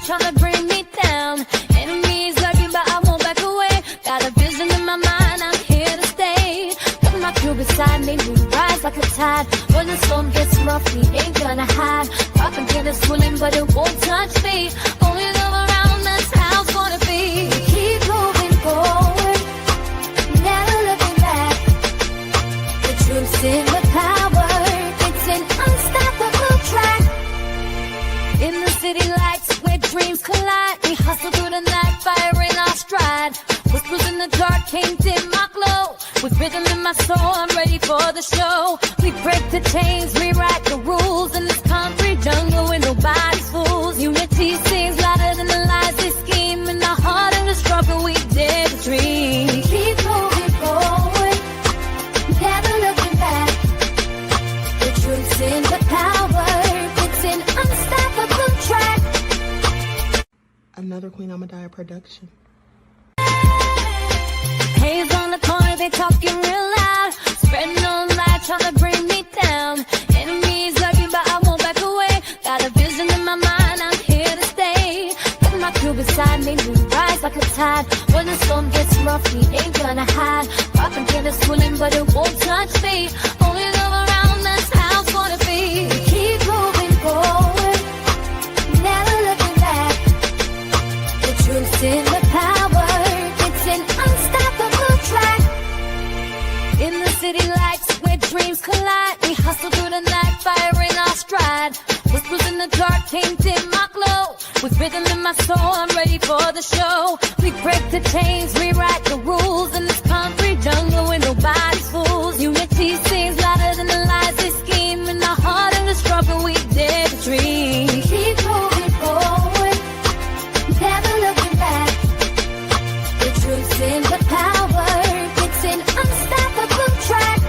trying to bring me down. Enemies lurking, but I won't back away. Got a vision in my mind, I'm here to stay. Got my crew beside me, we rise like a tide. When the storm gets rough, we ain't gonna hide. Propaganda swilling, but it won't touch me. Only love around, that's how it's gonna be. We keep moving forward, never looking back. The truth's in the power, it's an unstoppable track. In the city lights where dreams collide, we hustle through the night, fire in our stride. Whispers in the dark can't dim my glow. With rhythm in my soul, I'm ready for the show. We break the chains, rewrite the rules in this concrete jungle where nobody's fools. Unity sings louder than the lies they scheme. In the heart of the struggle, we dare to dream. We keep moving forward, never looking back. The truth's in the power, it's an unstoppable track. Another Queen Ahmadiyyah production. Haze on the corner, they talking real loud. Spreading on light, trying to bring me down. Enemies lurking, but I won't back away. Got a vision in my mind, I'm here to stay. Got my crew beside me, we rise like a tide. When the storm gets rough, we ain't gonna hide. Propaganda swilling, but it won't touch me. Only love around, that's how it's gonna be. We keep moving forward, never looking back. The truth's in the power, it's an unstoppable track. In the city lights where dreams collide, we hustle through the night, fire in our stride. Whispers in the dark can't dim my glow. With rhythm in my soul, I'm ready for the show. We break the chains, rewrite the rules in this concrete jungle where nobody's fools. Unity sings louder than the lies they scheme. In the heart of the struggle, we dare to dream. We keep moving forward, never looking back. The truth's in the power, it's an unstoppable track.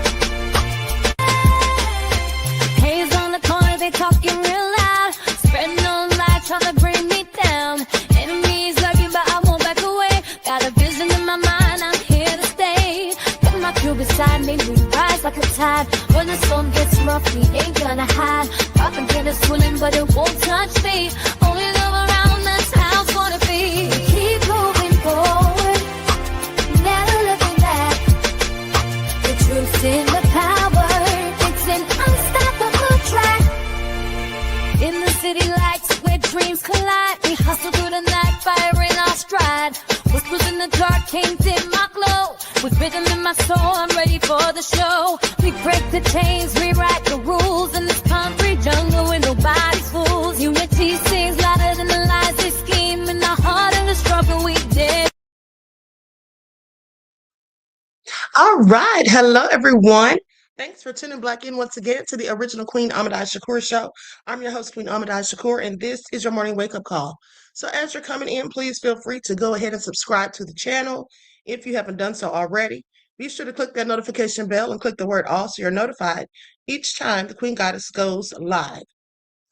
Haze on the corner, they talking real loud. Spreading on light, trying to bring me down. Enemies lurking, but I won't back away. Got a vision in my mind, I'm here to stay. Got my crew beside me, we rise like a tide. When the storm gets rough, we ain't gonna hide. Propaganda swilling, but it won't touch me. Only love around, that's how it's gonna be. We keep moving forward, never looking back. The truth's in the power, it's an unstoppable track. In the city lights where dreams collide, we hustle through the night, fire in our stride. Whispers in the dark can't dim my glow. With rhythm in my soul, I'm ready for the show. We break the chains, rewrite the rules in this concrete jungle where nobody's fools. Unity sings louder than the lies they scheme. In the heart of the struggle, we dare. All right. Hello, everyone. Thanks for tuning back in once again to the original Queen Ahmadiyyah Shakur show. I'm your host, Queen Ahmadiyyah Shakur, and this is your morning wake-up call. So as you're coming in, please feel free to go ahead and subscribe to the channel if you haven't done so already. Be sure to click that notification bell and click the word all so you're notified each time the Queen Goddess goes live.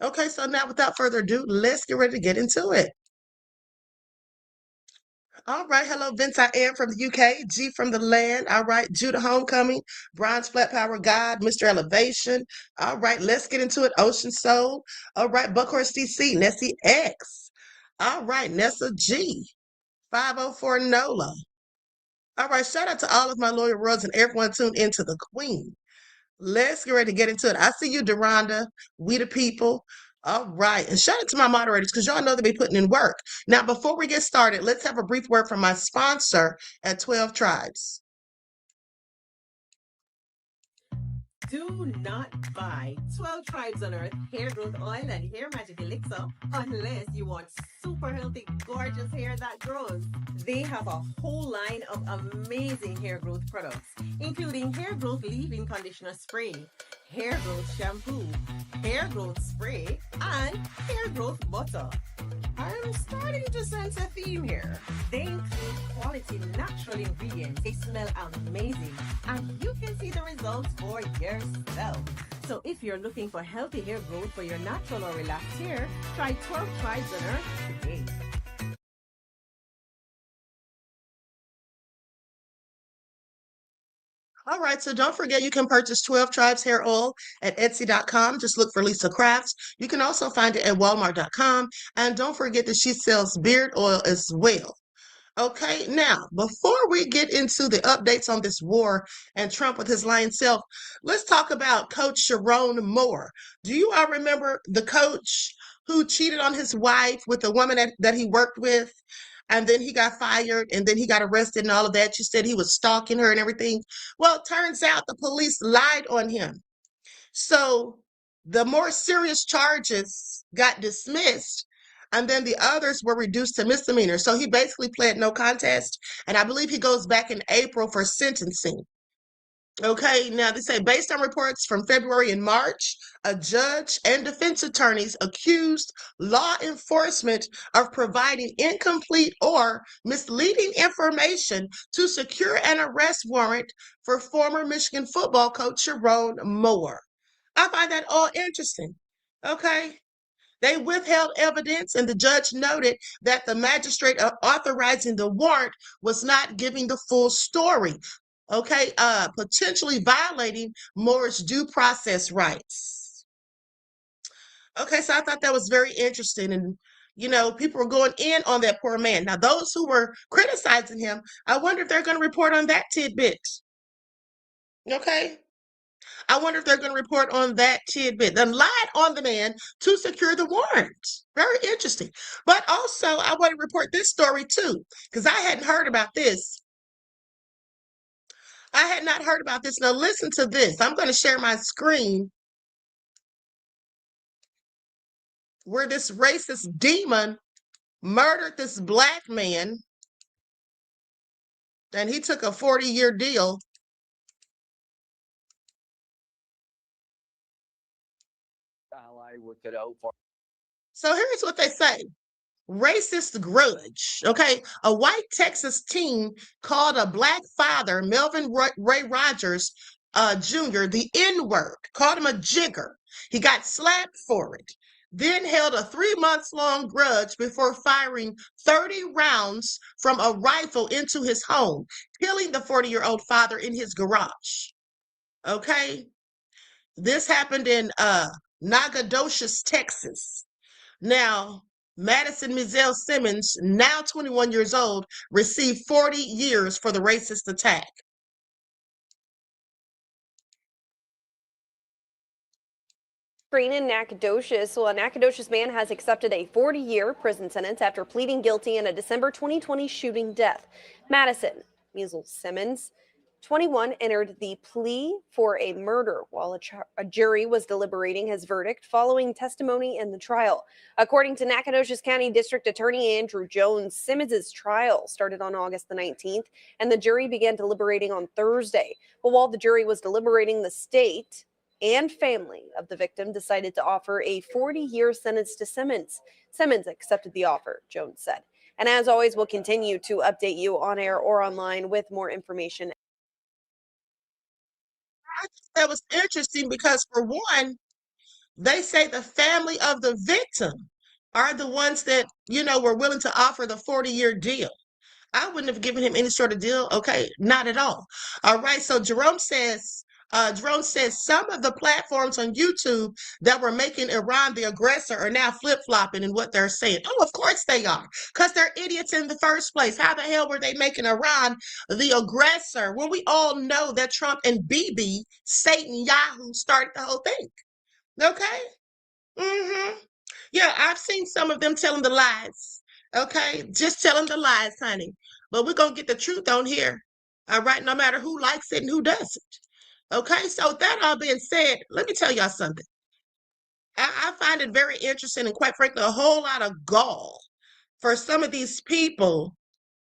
Okay, so now without further ado, let's get ready to get into it. All right. Hello, Vince. I am from the UK. G from the land. All right. Judah Homecoming. Bronze Flat Power God. Mr. Elevation. All right. Let's get into it. Ocean Soul. All right. Buckhorse DC. Nessie X. All right. Nessa G. 504 Nola. All right. Shout out to all of my loyal royals and everyone tuned into the Queen. Let's get ready to get into it. I see you, Deronda. We the people. All right. And shout out to my moderators because y'all know they be putting in work. Now, before we get started, let's have a brief word from my sponsor at 12 Tribes. Do not buy 12 Tribes on Earth hair growth oil and hair magic elixir unless you want super healthy, gorgeous hair that grows. They have a whole line of amazing hair growth products, including hair growth leave-in conditioner spray, hair growth shampoo, hair growth spray, and hair growth butter. I'm starting to sense a theme here. They include quality natural ingredients. They smell amazing, and you can see the results for yourself. So if you're looking for healthy hair growth for your natural or relaxed hair, try 12 Tribes on Earth today. All right, so don't forget you can purchase 12 Tribes hair oil at Etsy.com. Just look for Lisa Crafts. You can also find it at Walmart.com. And don't forget that she sells beard oil as well. Okay, now before we get into the updates on this war and Trump with his lying self, let's talk about Coach Sharon Moore. Do you all remember the coach who cheated on his wife with a woman that he worked with? And then he got fired and then he got arrested and all of that. You said he was stalking her and everything. Well, it turns out the police lied on him. So the more serious charges got dismissed, and then the others were reduced to misdemeanor. So he basically pled no contest, and I believe he goes back in April for sentencing. Okay, now they say based on reports from February and March, a judge and defense attorneys accused law enforcement of providing incomplete or misleading information to secure an arrest warrant for former Michigan football coach Sharon Moore. I find that all interesting. Okay. They withheld evidence, and the judge noted that the magistrate authorizing the warrant was not giving the full story. Okay, potentially violating Moore's due process rights. Okay, so I thought that was very interesting, and people were going in on that poor man. Now, those who were criticizing him, I wonder if they're going to report on that tidbit. Okay. I wonder if they're going to report on that tidbit. They lied on the man to secure the warrant. Very interesting. But also, I want to report this story too, because I hadn't heard about this. I had not heard about this. Now, listen to this. I'm going to share my screen where this racist demon murdered this black man, and he took a 40-year deal. So here's what they say. Racist grudge. Okay. A white Texas teen called a black father, Melvin Ray Rogers Jr., the N-word, called him a jigger. He got slapped for it, then held a 3-month-long grudge before firing 30 rounds from a rifle into his home, killing the 40-year-old father in his garage. Okay. This happened in Nacogdoches, Texas. Now, Madison Mizelle Simmons, now 21 years old, received 40 years for the racist attack. In Nacogdoches. Well, a Nacogdoches man has accepted a 40-year prison sentence after pleading guilty in a December 2020 shooting death. Madison Mizelle Simmons, 21, entered the plea for a murder while a jury was deliberating his verdict following testimony in the trial. According to Nacogdoches County District Attorney Andrew Jones, Simmons' trial started on August the 19th, and the jury began deliberating on Thursday. But while the jury was deliberating, the state and family of the victim decided to offer a 40-year sentence to Simmons. Simmons accepted the offer, Jones said. And as always, we'll continue to update you on air or online with more information. I thought that was interesting because, for one, they say the family of the victim are the ones that, were willing to offer the 40-year deal. I wouldn't have given him any sort of deal. Okay, not at all. All right, so Jerome says some of the platforms on YouTube that were making Iran the aggressor are now flip-flopping in what they're saying. Oh, of course they are, because they're idiots in the first place. How the hell were they making Iran the aggressor when we all know that Trump and Bibi, Satan Yahoo, started the whole thing? Okay? Mm-hmm. Yeah, I've seen some of them telling the lies. Okay? Just telling the lies, honey. But we're going to get the truth on here. All right? No matter who likes it and who doesn't. Okay, so that all being said, let me tell y'all something. I find it very interesting and quite frankly, a whole lot of gall for some of these people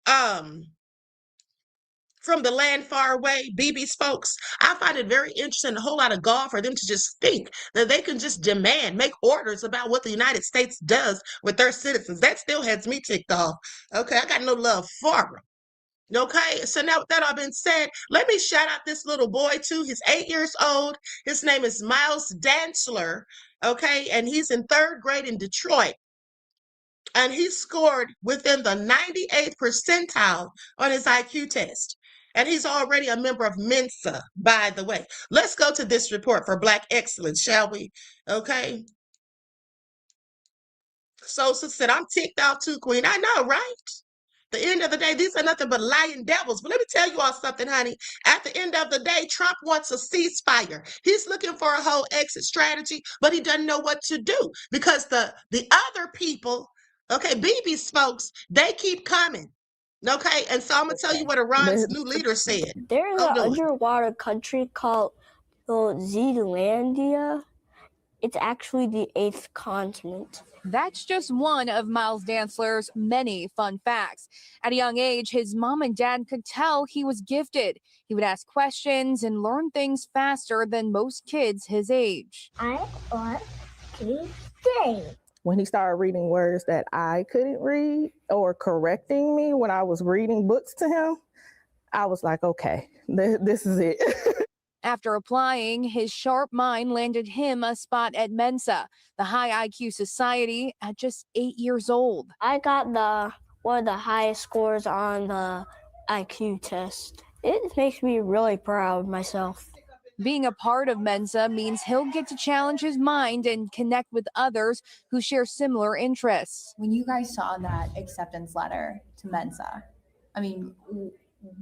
from the land far away, Bibi's folks. I find it very interesting, a whole lot of gall for them to just think that they can just demand, make orders about what the United States does with their citizens. That still has me ticked off. Okay, I got no love for them. Okay, so now with that all been said, let me shout out this little boy too. He's 8 years old. His name is Miles Dantzler. Okay, and he's in 3rd grade in Detroit. And he scored within the 98th percentile on his IQ test. And he's already a member of Mensa, by the way. Let's go to this report for Black excellence, shall we? Okay. Sosa said, I'm ticked off too, Queen. I know, right? The end of the day, these are nothing but lying devils. But let me tell you all something, honey. At the end of the day, Trump wants a ceasefire. He's looking for a whole exit strategy, but he doesn't know what to do because the other people, okay, Bibi's folks, they keep coming. Okay, and so I'm gonna tell you what Iran's new leader said. There's an underwater country called Zealandia. It's actually the 8th continent. That's just one of Miles Dantzler's many fun facts. At a young age, his mom and dad could tell he was gifted. He would ask questions and learn things faster than most kids his age. I want to stay. When he started reading words that I couldn't read or correcting me when I was reading books to him, I was like, okay, this is it. After applying, his sharp mind landed him a spot at Mensa, the high IQ society, at just 8 years old. I got one of the highest scores on the IQ test. It makes me really proud of myself. Being a part of Mensa means he'll get to challenge his mind and connect with others who share similar interests. When you guys saw that acceptance letter to Mensa, I mean,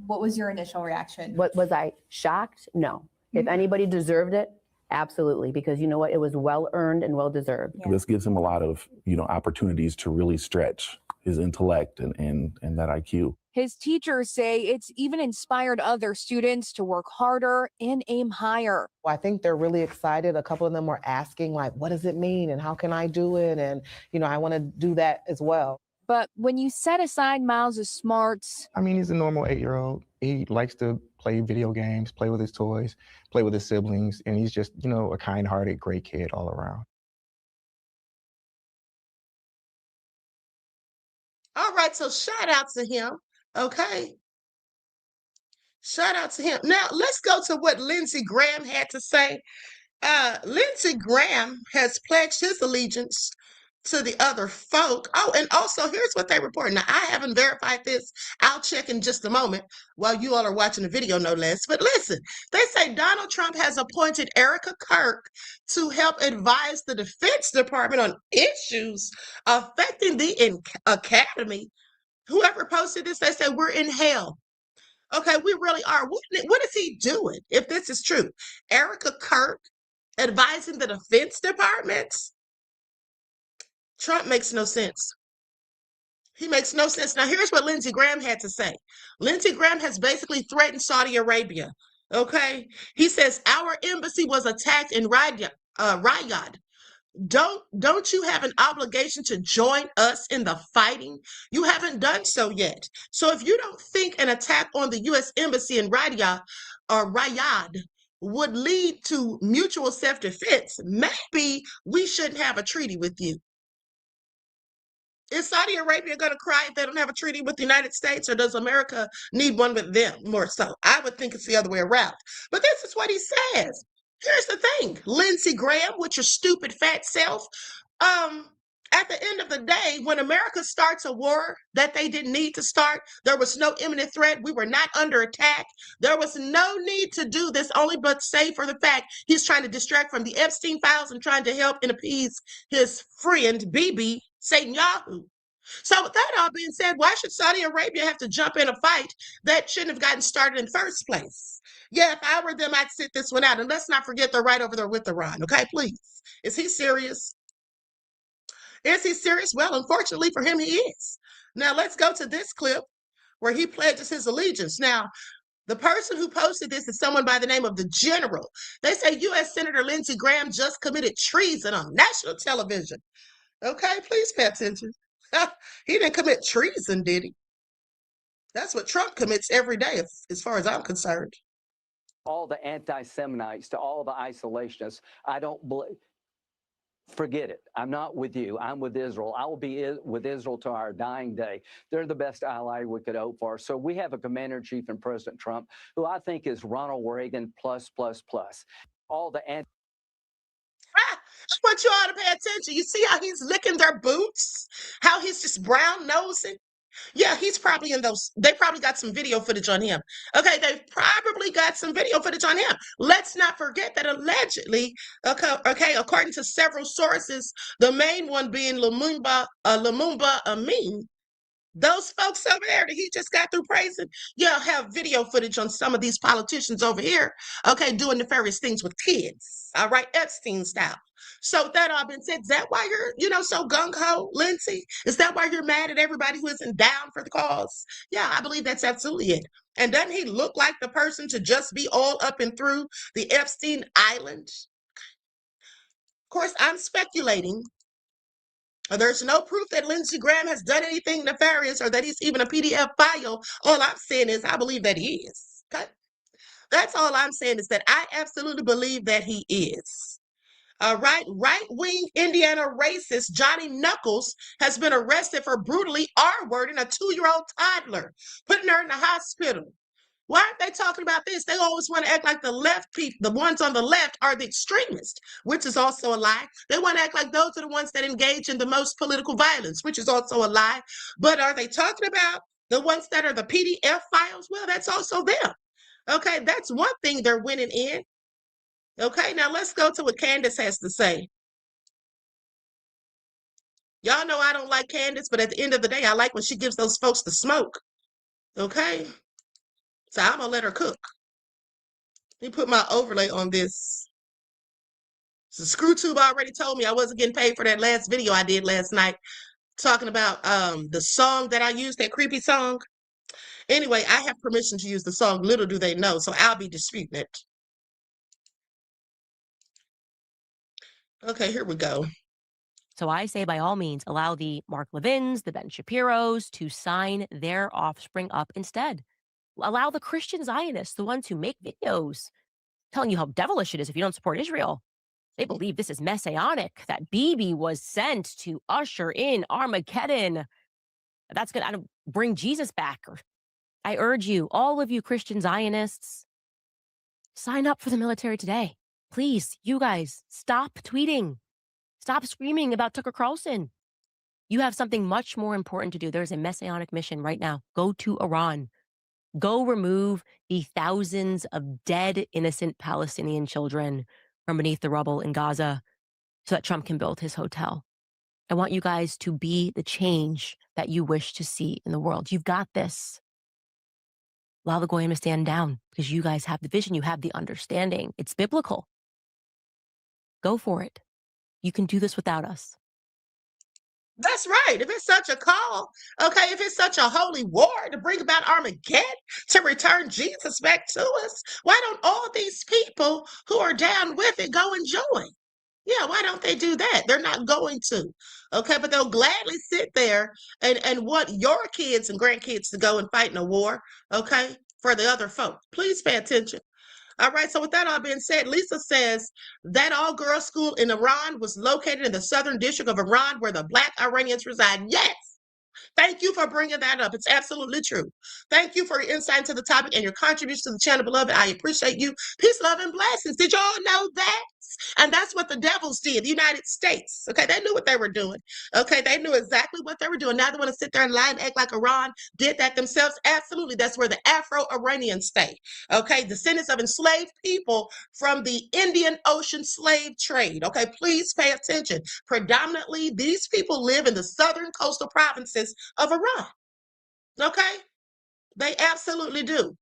what was your initial reaction? What was I shocked? No. If anybody deserved it, absolutely, because you know what? It was well earned and well deserved. Yeah. This gives him a lot of, opportunities to really stretch his intellect and that IQ. His teachers say it's even inspired other students to work harder and aim higher. I think they're really excited. A couple of them were asking, like, what does it mean and how can I do it? And, I want to do that as well. But when you set aside Miles' smarts... I mean, he's a normal 8-year-old. He likes to play video games, play with his toys, play with his siblings, and he's just, a kind-hearted, great kid all around. All right, so shout out to him, okay? Shout out to him. Now, let's go to what Lindsey Graham had to say. Lindsey Graham has pledged his allegiance to the other folk. Oh, and also, here's what they report. Now, I haven't verified this. I'll check in just a moment while you all are watching the video, no less. But listen, they say Donald Trump has appointed Erica Kirk to help advise the Defense Department on issues affecting the academy. Whoever posted this, they said, we're in hell. Okay, we really are. What is he doing if this is true? Erica Kirk advising the Defense Department? Trump makes no sense. He makes no sense. Now, here's what Lindsey Graham had to say. Lindsey Graham has basically threatened Saudi Arabia. Okay? He says, our embassy was attacked in Riyadh. Don't you have an obligation to join us in the fighting? You haven't done so yet. So if you don't think an attack on the U.S. embassy in Riyadh would lead to mutual self-defense, maybe we shouldn't have a treaty with you. Is Saudi Arabia going to cry if they don't have a treaty with the United States, or does America need one with them more so? I would think it's the other way around. But this is what he says. Here's the thing, Lindsey Graham, with your stupid fat self. At the end of the day, when America starts a war that they didn't need to start, there was no imminent threat. We were not under attack. There was no need to do this, only but say for the fact he's trying to distract from the Epstein files and trying to help and appease his friend Bibi, Netanyahu. So with that all being said, why should Saudi Arabia have to jump in a fight that shouldn't have gotten started in the first place? Yeah, if I were them, I'd sit this one out. And let's not forget they're right over there with Iran, okay, please. Is he serious? Is he serious? Well, unfortunately for him, he is. Now, let's go to this clip where he pledges his allegiance. Now, the person who posted this is someone by the name of the General. They say U.S. Senator Lindsey Graham just committed treason on national television. Okay, please pay attention. He didn't commit treason, did he? That's what Trump commits every day, as far as I'm concerned. All the anti-Semites to all the isolationists, I don't believe. Forget it. I'm not with you. I'm with Israel. I will be with Israel to our dying day. They're the best ally we could hope for. So we have a commander-in-chief in President Trump, who I think is Ronald Reagan plus. All the I want you all to pay attention. You see how he's licking their boots? How he's just brown-nosing? Yeah, he's probably in those. They probably got some video footage on him. Okay, they've probably got some video footage on him. Let's not forget that allegedly, okay, according to several sources, the main one being Lumumba Amin, those folks over there that he just got through praising, yeah, have video footage on some of these politicians over here, okay, doing nefarious things with kids, all right, Epstein style. So with that all been said, is that why you're, so gung-ho, Lindsay? Is that why you're mad at everybody who isn't down for the cause? Yeah, I believe that's absolutely it. And doesn't he look like the person to just be all up and through the Epstein Island? Of course, I'm speculating. There's no proof that Lindsey Graham has done anything nefarious or that he's even a PDF file. All I'm saying is I believe that he is. Okay? That's all I'm saying is that I absolutely believe that he is. Right-wing Indiana racist Johnny Knuckles has been arrested for brutally R-wording a 2-year-old toddler, putting her in the hospital. Why aren't they talking about this? They always want to act like the left people, the ones on the left are the extremists, which is also a lie. They want to act like those are the ones that engage in the most political violence, which is also a lie. But are they talking about the ones that are the PDF files? Well, that's also them. Okay, that's one thing they're winning in. Okay, now let's go to what Candace has to say. Y'all know I don't like Candace, but at the end of the day, I like when she gives those folks the smoke. Okay? So I'm going to let her cook. Let me put my overlay on this. So ScrewTube already told me I wasn't getting paid for that last video I did last night talking about the song that I used, that creepy song. Anyway, I have permission to use the song, little do they know, so I'll be disputing it. Okay, here we go. So I say, by all means, allow the Mark Levins, the Ben Shapiros to sign their offspring up instead. Allow the Christian Zionists, the ones who make videos telling you how devilish it is if you don't support Israel. They believe this is messianic, that Bibi was sent to usher in Armageddon. That's going to bring Jesus back. I urge you, all of you Christian Zionists, sign up for the military today. Please, you guys, stop tweeting. Stop screaming about Tucker Carlson. You have something much more important to do. There's a messianic mission right now. Go to Iran. Go remove the thousands of dead, innocent Palestinian children from beneath the rubble in Gaza so that Trump can build his hotel. I want you guys to be the change that you wish to see in the world. You've got this. Allow the Goyim to stand down because you guys have the vision. You have the understanding. It's biblical. Go for it. You can do this without us. That's right. If it's such a call, okay, if it's such a holy war to bring about Armageddon, to return Jesus back to us, why don't all these people who are down with it go and join? Yeah, why don't they do that? They're not going to. Okay, but they'll gladly sit there and want your kids and grandkids to go and fight in a war, okay, for the other folk. Please pay attention. All right, so with that all being said, Lisa says that all-girls school in Iran was located in the southern district of Iran where the Black Iranians reside. Yes. Thank you for bringing that up. It's absolutely true. Thank you for your insight into the topic and your contribution to the channel, beloved. I appreciate you. Peace, love, and blessings. Did y'all know that? And that's what the devils did, the United States. Okay, they knew what they were doing. Okay, they knew exactly what they were doing. Now they want to sit there and lie and act like Iran did that themselves. Absolutely. That's where the Afro-Iranians stay. Okay, descendants of enslaved people from the Indian Ocean slave trade. Okay, please pay attention. Predominantly, these people live in the southern coastal provinces of Iran. Okay, they absolutely do.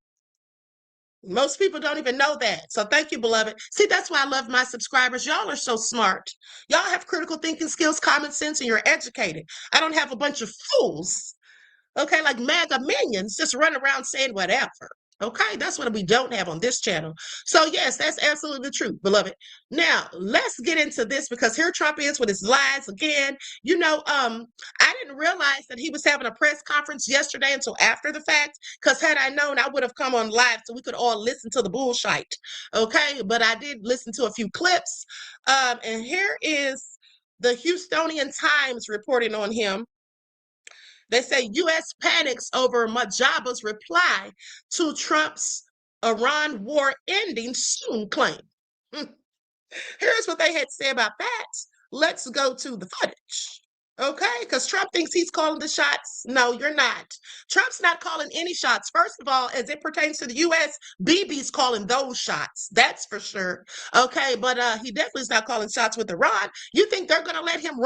Most people don't even know that. So thank you, beloved. See, that's why I love my subscribers. Y'all are so smart. Y'all have critical thinking skills, common sense, and you're educated. I don't have a bunch of fools, okay, like MAGA minions just run around saying whatever. Okay, that's what we don't have on this channel. So yes, that's absolutely true, beloved. Now, let's get into this because here Trump is with his lies again. I didn't realize that he was having a press conference yesterday until after the fact, because had I known, I would have come on live so we could all listen to the bullshit. Okay, but I did listen to a few clips. And here is the Houstonian Times reporting on him. They say U.S. panics over Majaba's reply to Trump's Iran war ending soon claim. Here's what they had to say about that. Let's go to the footage. Okay, because Trump thinks he's calling the shots. No, you're not. Trump's not calling any shots. First of all, as it pertains to the U.S., Bibi's calling those shots. That's for sure. Okay, but he definitely is not calling shots with Iran. You think they're going to let him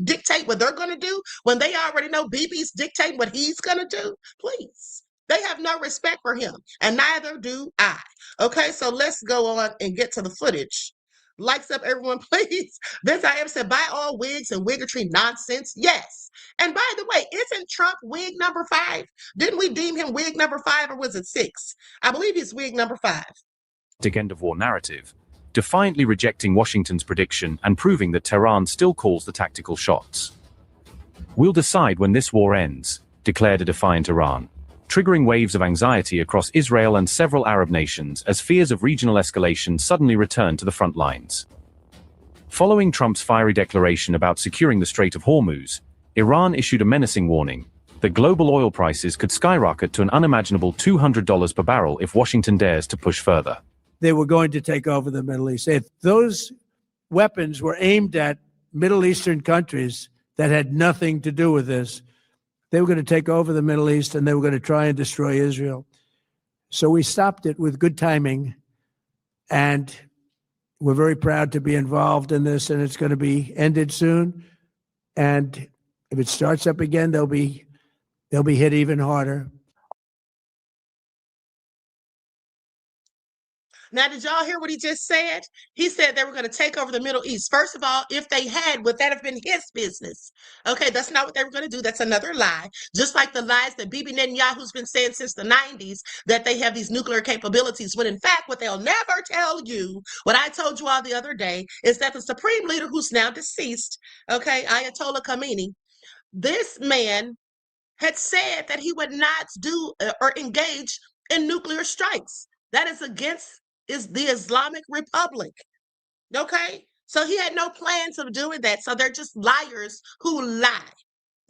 dictate what they're going to do when they already know Bibi's dictating what he's going to do? Please. They have no respect for him, and neither do I. Okay, so let's go on and get to the footage. Likes up, everyone, please. Vince I am said, buy all wigs and wiggatry nonsense. Yes. And by the way, isn't Trump wig number 5? Didn't we deem him wig number 5, or was it 6? I believe he's wig number 5. End of war narrative, defiantly rejecting Washington's prediction and proving that Tehran still calls the tactical shots. We'll decide when this war ends, declared a defiant Iran, triggering waves of anxiety across Israel and several Arab nations as fears of regional escalation suddenly returned to the front lines. Following Trump's fiery declaration about securing the Strait of Hormuz, Iran issued a menacing warning that global oil prices could skyrocket to an unimaginable $200 per barrel if Washington dares to push further. They were going to take over the Middle East. If those weapons were aimed at Middle Eastern countries that had nothing to do with this, they were going to take over the Middle East and they were going to try and destroy Israel. So we stopped it with good timing, and we're very proud to be involved in this, and it's going to be ended soon. And if it starts up again, they'll be hit even harder. Now, did y'all hear what he just said? He said they were going to take over the Middle East. First of all, if they had, would that have been his business? Okay, that's not what they were going to do. That's another lie. Just like the lies that Bibi Netanyahu's been saying since the 90s, that they have these nuclear capabilities, when in fact, what they'll never tell you, what I told you all the other day, is that the supreme leader, who's now deceased, okay, Ayatollah Khamenei, this man had said that he would not do or engage in nuclear strikes. That is against the Islamic Republic. Okay? So he had no plans of doing that. So they're just liars who lie.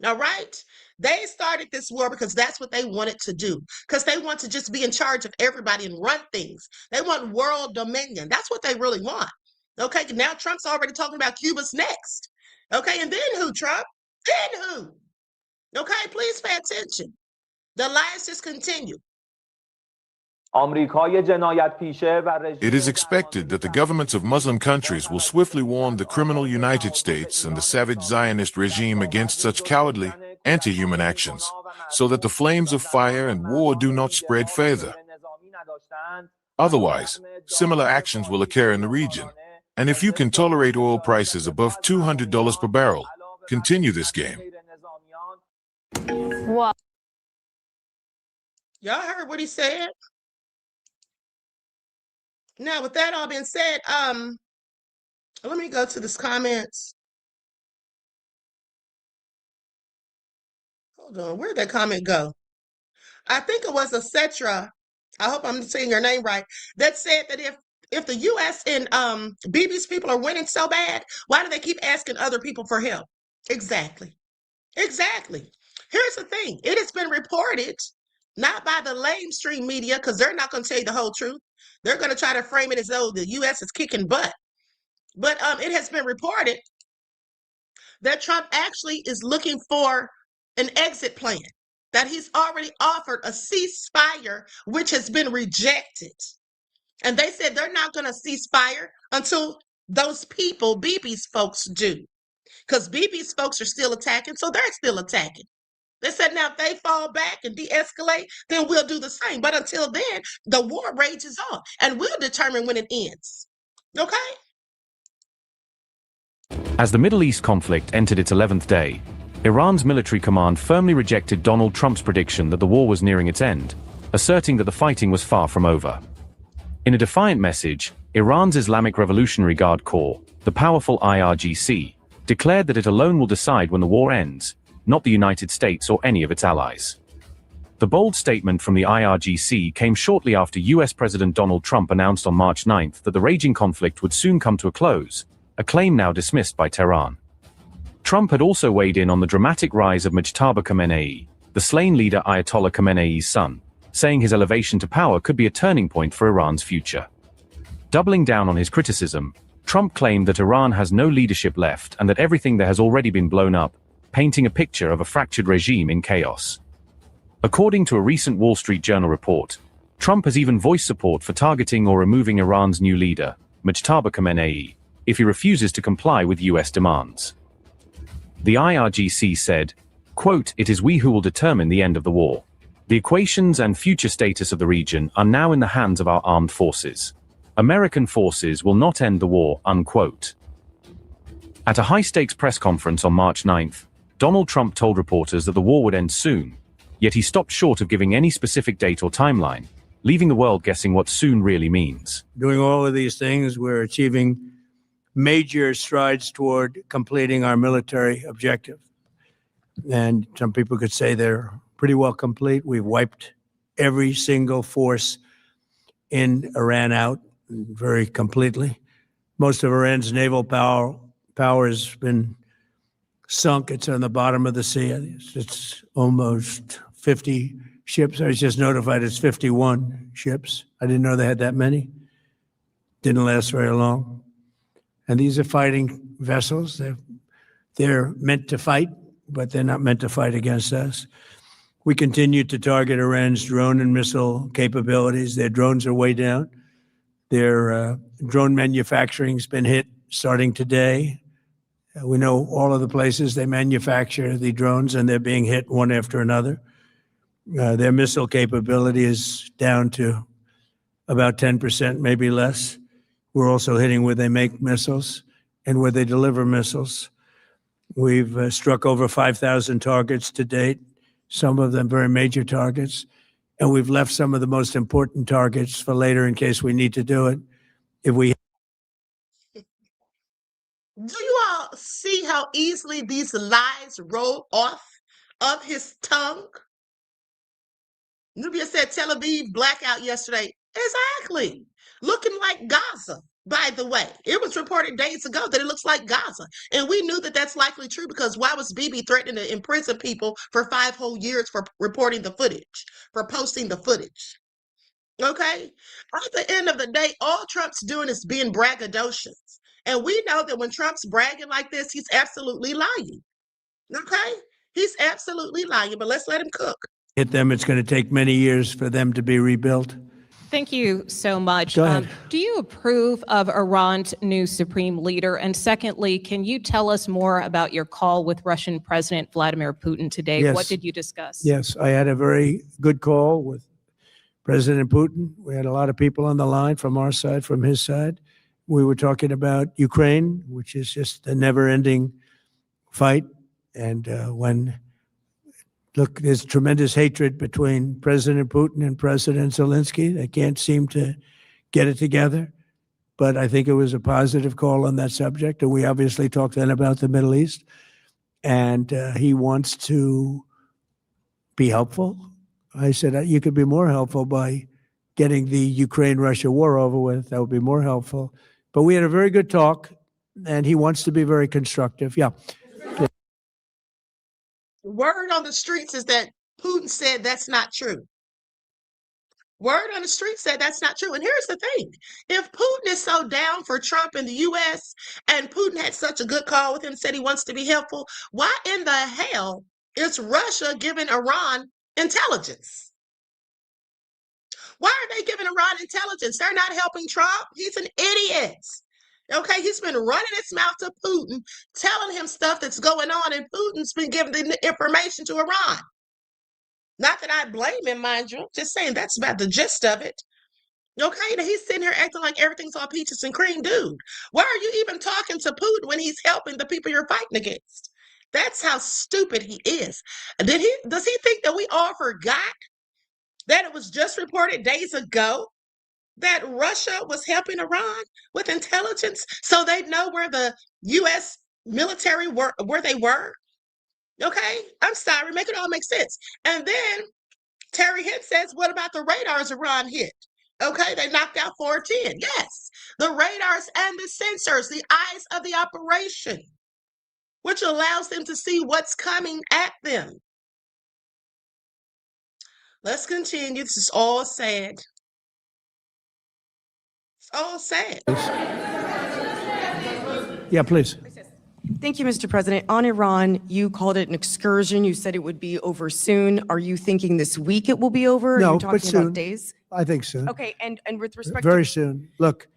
All right? They started this war because that's what they wanted to do. Because they want to just be in charge of everybody and run things. They want world dominion. That's what they really want. Okay? Now Trump's already talking about Cuba's next. Okay? And then who, Trump? Then who? Okay? Please pay attention. The lies just continue. It is expected that the governments of Muslim countries will swiftly warn the criminal United States and the savage Zionist regime against such cowardly, anti-human actions, so that the flames of fire and war do not spread further. Otherwise, similar actions will occur in the region. And if you can tolerate oil prices above $200 per barrel, continue this game. Wow. Y'all heard what he said? Now, with that all being said, let me go to this comments. Hold on, where'd that comment go? I think it was Acetra, I hope I'm saying your name right, that said that if the U.S. and Bibi's people are winning so bad, why do they keep asking other people for help? Exactly. Exactly. Here's the thing. It has been reported, not by the lamestream media, because they're not going to tell you the whole truth. They're going to try to frame it as though the U.S. is kicking butt. But it has been reported that Trump actually is looking for an exit plan, that he's already offered a ceasefire, which has been rejected. And they said they're not going to cease fire until those people, Bibi's folks, do. Because Bibi's folks are still attacking, so they're still attacking. They said, now, if they fall back and de-escalate, then we'll do the same. But until then, the war rages on, and we'll determine when it ends. Okay? As the Middle East conflict entered its 11th day, Iran's military command firmly rejected Donald Trump's prediction that the war was nearing its end, asserting that the fighting was far from over. In a defiant message, Iran's Islamic Revolutionary Guard Corps, the powerful IRGC, declared that it alone will decide when the war ends, not the United States or any of its allies. The bold statement from the IRGC came shortly after US President Donald Trump announced on March 9th that the raging conflict would soon come to a close, a claim now dismissed by Tehran. Trump had also weighed in on the dramatic rise of Mujtaba Khamenei, the slain leader Ayatollah Khamenei's son, saying his elevation to power could be a turning point for Iran's future. Doubling down on his criticism, Trump claimed that Iran has no leadership left and that everything there has already been blown up, painting a picture of a fractured regime in chaos. According to a recent Wall Street Journal report, Trump has even voiced support for targeting or removing Iran's new leader, Mujtaba Khamenei, if he refuses to comply with US demands. The IRGC said, quote, "It is we who will determine the end of the war. The equations and future status of the region are now in the hands of our armed forces. American forces will not end the war," unquote. At a high-stakes press conference on March 9th, Donald Trump told reporters that the war would end soon, yet he stopped short of giving any specific date or timeline, leaving the world guessing what soon really means. Doing all of these things, we're achieving major strides toward completing our military objective. And some people could say they're pretty well complete. We've wiped every single force in Iran out very completely. Most of Iran's naval power has been sunk. It's on the bottom of the sea. It's almost 50 ships. I was just notified it's 51 ships. I didn't know they had that many. Didn't last very long. And these are fighting vessels. They're meant to fight, but they're not meant to fight against us. We continue to target Iran's drone and missile capabilities. Their drones are way down. Their drone manufacturing's been hit starting today. We know all of the places they manufacture the drones, and they're being hit one after another. Their missile capability is down to about 10%, maybe less. We're also hitting where they make missiles and where they deliver missiles. We've struck over 5,000 targets to date, some of them very major targets, and we've left some of the most important targets for later in case we need to do it. If we Do you all see how easily these lies roll off of his tongue? Nubia said Tel Aviv blackout yesterday. Exactly. Looking like Gaza, by the way. It was reported days ago that it looks like Gaza. And we knew that that's likely true because why was Bibi threatening to imprison people for 5 whole years for reporting the footage, for posting the footage? Okay? At the end of the day, all Trump's doing is being braggadocious. And we know that when Trump's bragging like this, he's absolutely lying. Okay? He's absolutely lying, but let's let him cook. hit them, it's going to take many years for them to be rebuilt. Thank you so much. Go ahead. Do you approve of Iran's new supreme leader? And secondly, can you tell us more about your call with Russian President Vladimir Putin today? Yes. What did you discuss? Yes, I had a very good call with President Putin. We had a lot of people on the line from our side, from his side. We were talking about Ukraine, which is just a never-ending fight. And look, there's tremendous hatred between President Putin and President Zelensky. They can't seem to get it together. But I think it was a positive call on that subject. And we obviously talked then about the Middle East. And he wants to be helpful. I said, you could be more helpful by getting the Ukraine-Russia war over with. That would be more helpful. But we had a very good talk, and he wants to be very constructive. Yeah. Word on the streets is that Putin said that's not true. Word on the street said that's not true. And here's the thing. If Putin is so down for Trump in the U.S. and Putin had such a good call with him, said he wants to be helpful, why in the hell is Russia giving Iran intelligence? Why are they giving Iran intelligence? They're not helping Trump. He's an idiot. Okay, he's been running his mouth to Putin, telling him stuff that's going on, and Putin's been giving the information to Iran. Not that I blame him, mind you. Just saying that's about the gist of it. Okay, now he's sitting here acting like everything's all peaches and cream, dude. Why are you even talking to Putin when he's helping the people you're fighting against? That's how stupid he is. Does he think that we all forgot that it was just reported days ago that Russia was helping Iran with intelligence so they'd know where the U.S. military were, where they were? Okay, I'm sorry, make it all make sense. And then Terry Hitt says, what about the radars Iran hit? Okay, they knocked out 410. Yes, the radars and the sensors, the eyes of the operation, which allows them to see what's coming at them. Let's continue. This is all sad. It's all sad. Yeah, please. Thank you, Mr. President. On Iran, you called it an excursion. You said it would be over soon. Are you thinking this week it will be over? No, Are you but talking soon. about days? I think soon. Okay, and with respect Very to soon. Look,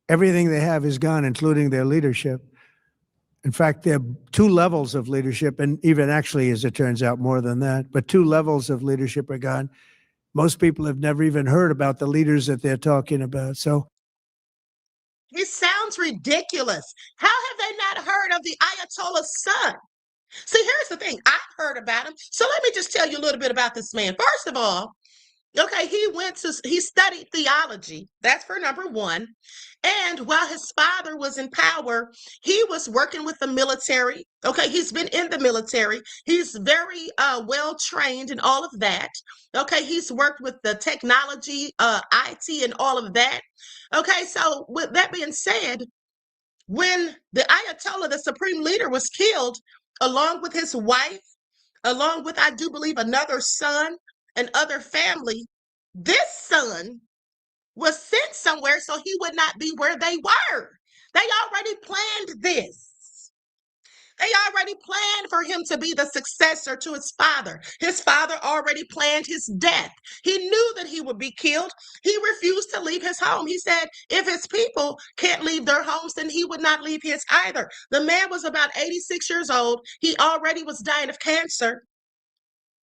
everything they have is gone, including their leadership. In fact, there are 2 levels of leadership, and even actually, as it turns out, more than that. But 2 levels of leadership are gone. Most people have never even heard about the leaders that they're talking about. So It sounds ridiculous. How have they not heard of the Ayatollah's son? See, here's the thing. I've heard about him. So let me just tell you a little bit about this man. First of all, okay, he studied theology. That's for number one. And while his father was in power, he was working with the military. Okay, he's been in the military. He's very well trained in all of that. Okay, he's worked with the technology, IT, and all of that. Okay, so with that being said, when the Ayatollah, the supreme leader, was killed, along with his wife, along with, I do believe, another son and other family, this son was sent somewhere so he would not be where they were. They already planned this. They already planned for him to be the successor to his father. His father already planned his death. He knew that he would be killed. He refused to leave his home. He said if his people can't leave their homes, then he would not leave his either. The man was about 86 years old. He already was dying of cancer.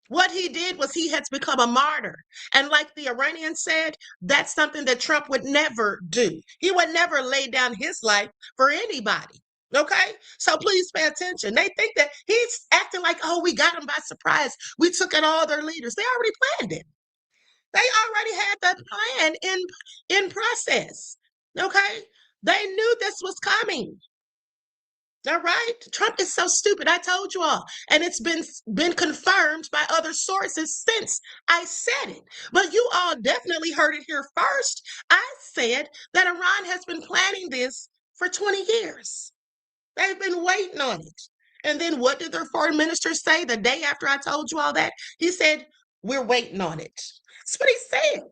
What he did was he has become a martyr. And like the Iranians said, that's something that Trump would never do. He would never lay down his life for anybody. Okay? So please pay attention. They think that he's acting like, oh, we got him by surprise. We took in all their leaders. They already planned it. They already had that plan in process. Okay? They knew this was coming. All right. Trump is so stupid. I told you all. And it's been confirmed by other sources since I said it. But you all definitely heard it here first. I said that Iran has been planning this for 20 years. They've been waiting on it. And then what did their foreign minister say the day after I told you all that? He said, we're waiting on it. That's what he said.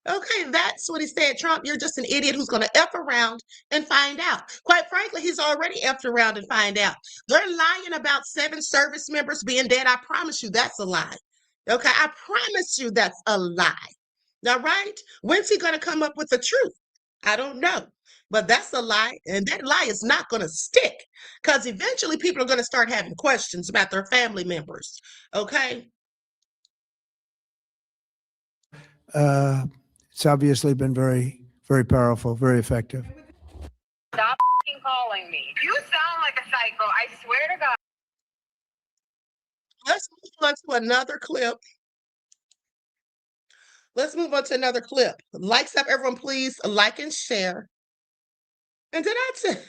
Okay, that's what he said. Trump, you're just an idiot who's going to F around and find out. Quite frankly, he's already F'd around and find out. They're lying about 7 service members being dead. I promise you that's a lie. Okay, I promise you that's a lie. All right? When's he going to come up with the truth? I don't know. But that's a lie, and that lie is not going to stick because eventually people are going to start having questions about their family members. Okay? It's obviously been very, very powerful, very effective. Stop calling me. You sound like a psycho. I swear to God. Let's move on to another clip. Let's move on to another clip. Likes up, everyone, please like and share. And did I tell?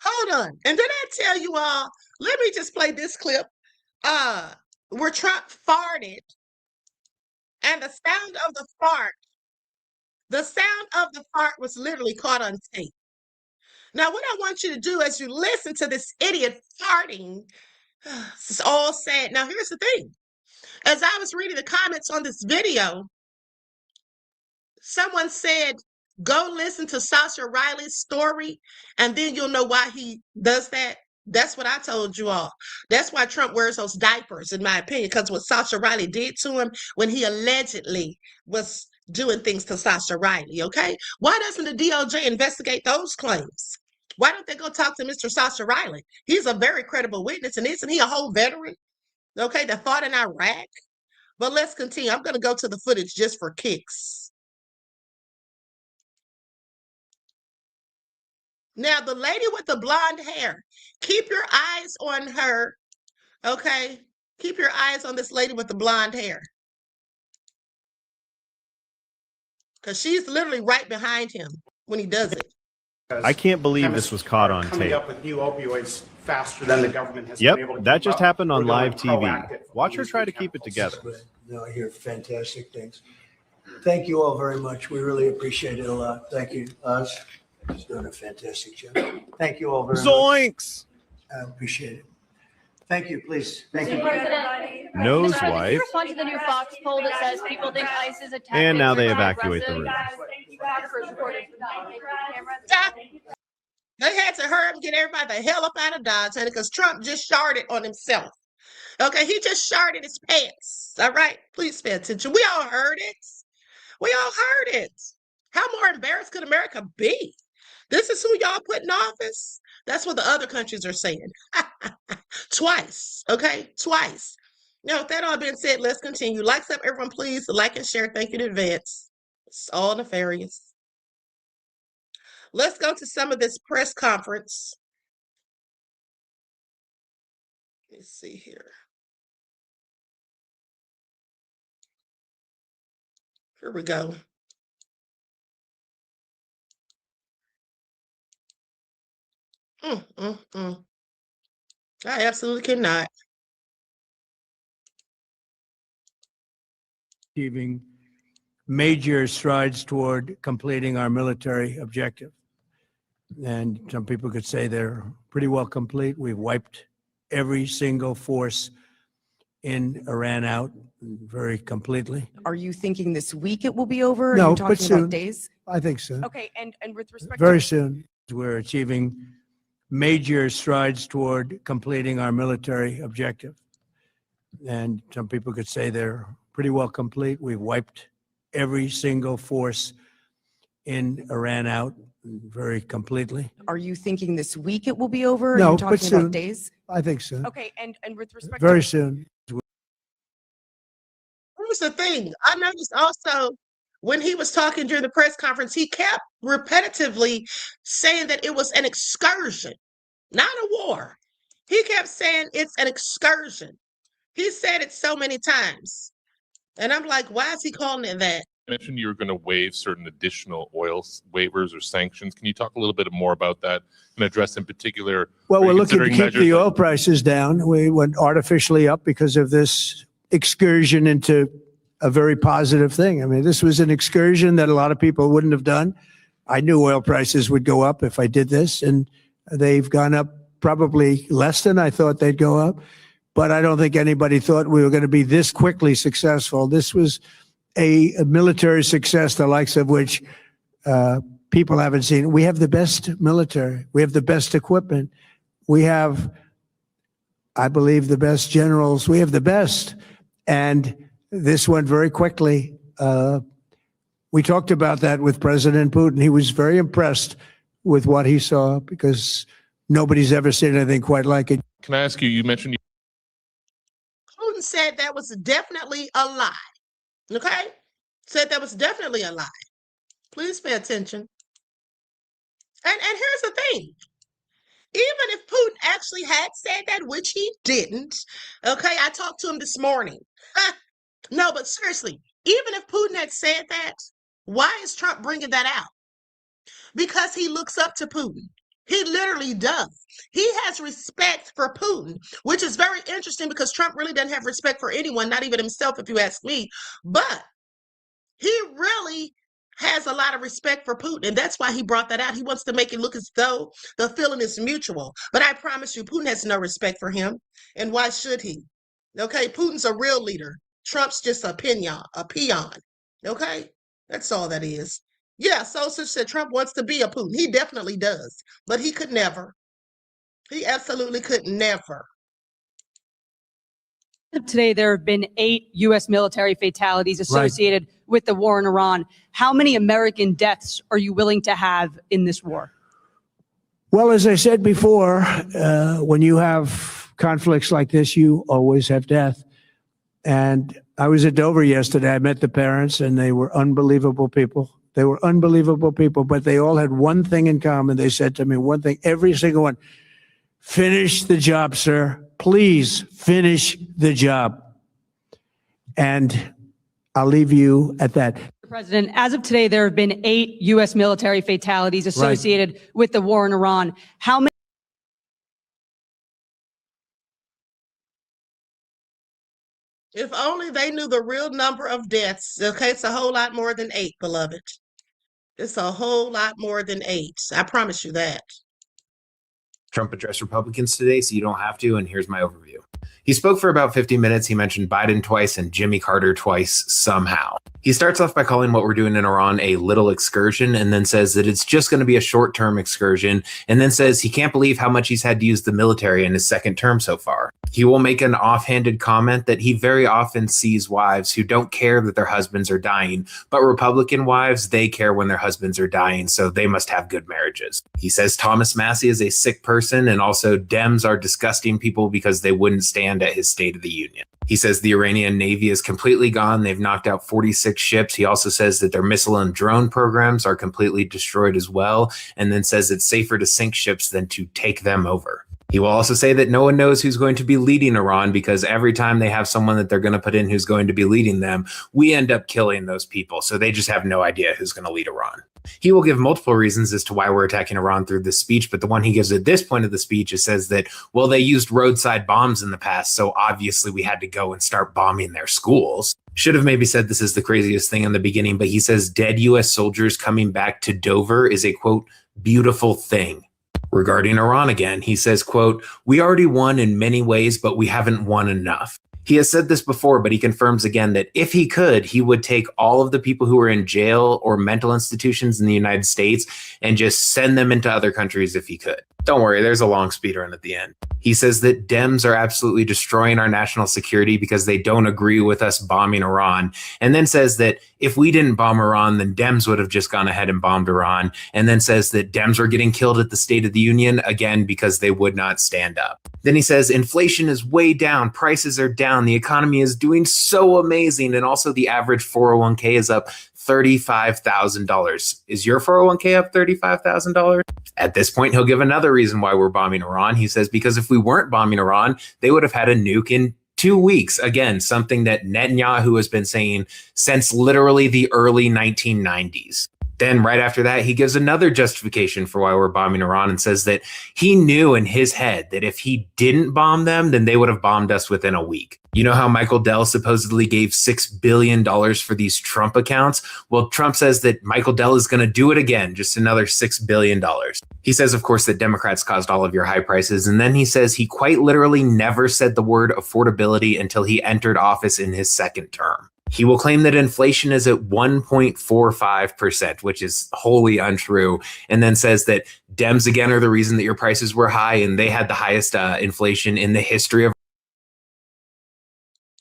Hold on. And did I tell you all? Let me just play this clip. Where Trump farted, and the sound of the fart was literally caught on tape. Now, what I want you to do as you listen to this idiot farting, it's all sad. Now, here's the thing. As I was reading the comments on this video, someone said, go listen to Sasha Riley's story, and then you'll know why he does that. That's what I told you all. That's why Trump wears those diapers, in my opinion, because what Sasha Riley did to him when he allegedly was doing things to Sasha Riley, okay? Why doesn't the DOJ investigate those claims? Why don't they go talk to Mr. Sasha Riley? He's a very credible witness, and isn't he a whole veteran, okay, that fought in Iraq? But let's continue. I'm going to go to the footage just for kicks. Now, the lady with the blonde hair, keep your eyes on her, okay? Keep your eyes on this lady with the blonde hair. Because she's literally right behind him when he does it. I can't believe this was caught on coming tape. up with new opioids faster than the government has Yep, been able to that keep just up. happened on We're going live TV. proactive Watch on her these try new to keep it chemicals. together. No, I hear fantastic things. Thank you all very much. We really appreciate it a lot. Thank you. Oz is doing a fantastic job. Thank you all very much. Zoinks! I appreciate it. Thank you, please. Thank you. Nose Can wipe. you respond to the new Fox poll that says people think ICE is attacking? And now they evacuate the room. They had to hurry up and get everybody the hell up out of Dodge, honey, because Trump just sharded on himself. Okay, he just sharded his pants. All right, please pay attention. We all heard it. We all heard it. How more embarrassed could America be? This is who y'all put in office? That's what the other countries are saying. Twice, okay? Twice. Now, with that all being said, let's continue. Likes up, everyone, please. Like and share. Thank you in advance. It's all nefarious. Let's go to some of this press conference. Let's see here. Here we go. I absolutely cannot. Achieving major strides toward completing our military objective. And some people could say they're pretty well complete. We've wiped every single force in Iran out very completely. Are you thinking this week it will be over? Are No, you but talking soon. about days? I think soon. Okay, and with respect Very to soon. We're achieving major strides toward completing our military objective. And some people could say they're pretty well complete. We've wiped every single force in Iran out very completely. Are you thinking this week it will be over? Are No, you but talking soon. about days? I think soon. Okay, and with respect Very to soon. Here's the thing. I noticed also when he was talking during the press conference, he kept repetitively saying that it was an excursion, not a war. He kept saying it's an excursion. He said it so many times. And I'm like, why is he calling it that? You mentioned you were going to waive certain additional oil waivers or sanctions. Can you talk a little bit more about that and address in particular? Well, are we're you looking to considering keep the measures oil prices down. We went artificially up because of this excursion into a very positive thing. I mean, this was an excursion that a lot of people wouldn't have done. I knew oil prices would go up if I did this, and they've gone up probably less than I thought they'd go up. But I don't think anybody thought we were going to be this quickly successful. This was a military success, the likes of which people haven't seen. We have the best military. We have the best equipment. We have, I believe, the best generals. We have the best. And this went very quickly. We talked about that with President Putin. He was very impressed with what he saw because nobody's ever seen anything quite like it. Can I ask you, you mentioned Putin said that was definitely a lie. Okay? Said that was definitely a lie. Please pay attention. And here's the thing. Even if Putin actually had said that, which he didn't, okay, I talked to him this morning. No, but seriously, even if Putin had said that, why is Trump bringing that out? Because he looks up to Putin. He literally does. He has respect for Putin, which is very interesting because Trump really doesn't have respect for anyone, not even himself, if you ask me. But he really has a lot of respect for Putin, and that's why he brought that out. He wants to make it look as though the feeling is mutual. But I promise you, Putin has no respect for him, and why should he? Okay, Putin's a real leader. Trump's just a peon. Okay, that's all that is. Yeah, Sosa said Trump wants to be a Putin. He definitely does, but he could never. He absolutely could never. Today, there have been 8 U.S. military fatalities associated with the war in Iran. How many American deaths are you willing to have in this war? Well, as I said before, when you have conflicts like this, you always have death. And I was at Dover yesterday. I met the parents, and they were unbelievable people. They were unbelievable people, but they all had one thing in common. They said to me one thing, every single one, finish the job, sir. Please finish the job. And I'll leave you at that. Mr. President, as of today, there have been 8 U.S. military fatalities associated with the war in Iran. How many? If only they knew the real number of deaths. Okay, it's a whole lot more than 8, beloved. It's a whole lot more than 8. I promise you that. Trump addressed Republicans today, so you don't have to, and here's my overview. He spoke for about 50 minutes. He mentioned Biden twice and Jimmy Carter twice somehow. He starts off by calling what we're doing in Iran a little excursion, and then says that it's just going to be a short-term excursion, and then says he can't believe how much he's had to use the military in his second term so far. He will make an offhanded comment that he very often sees wives who don't care that their husbands are dying, but Republican wives, they care when their husbands are dying, so they must have good marriages. He says Thomas Massie is a sick person, and also Dems are disgusting people because they wouldn't stand at his State of the Union. He says the Iranian Navy is completely gone. They've knocked out 46 ships. He also says that their missile and drone programs are completely destroyed as well, and then says it's safer to sink ships than to take them over. He will also say that no one knows who's going to be leading Iran because every time they have someone that they're going to put in who's going to be leading them, we end up killing those people. So they just have no idea who's going to lead Iran. He will give multiple reasons as to why we're attacking Iran through this speech, but the one he gives at this point of the speech is says that, well, they used roadside bombs in the past, so obviously we had to go and start bombing their schools. Should have maybe said this is the craziest thing in the beginning, but he says dead U.S. soldiers coming back to Dover is a, quote, beautiful thing. Regarding Iran again, he says, quote, we already won in many ways, but we haven't won enough. He has said this before, but he confirms again that if he could, he would take all of the people who are in jail or mental institutions in the United States and just send them into other countries if he could. Don't worry, there's a long speedrun at the end. He says that Dems are absolutely destroying our national security because they don't agree with us bombing Iran, and then says that if we didn't bomb Iran, then Dems would have just gone ahead and bombed Iran, and then says that Dems were getting killed at the State of the Union, again, because they would not stand up. Then he says inflation is way down, prices are down, the economy is doing so amazing, and also the average 401k is up $35,000. Is your 401k up $35,000? At this point, he'll give another reason why we're bombing Iran. He says because if we weren't bombing Iran, they would have had a nuke in 2 weeks. Again, something that Netanyahu has been saying since literally the early 1990s. Then right after that, he gives another justification for why we're bombing Iran and says that he knew in his head that if he didn't bomb them, then they would have bombed us within a week. You know how Michael Dell supposedly gave $6 billion for these Trump accounts? Well, Trump says that Michael Dell is going to do it again, just another $6 billion. He says, of course, that Democrats caused all of your high prices. And then he says he quite literally never said the word affordability until he entered office in his second term. He will claim that inflation is at 1.45%, which is wholly untrue, and then says that Dems, again, are the reason that your prices were high, and they had the highest inflation in the history of.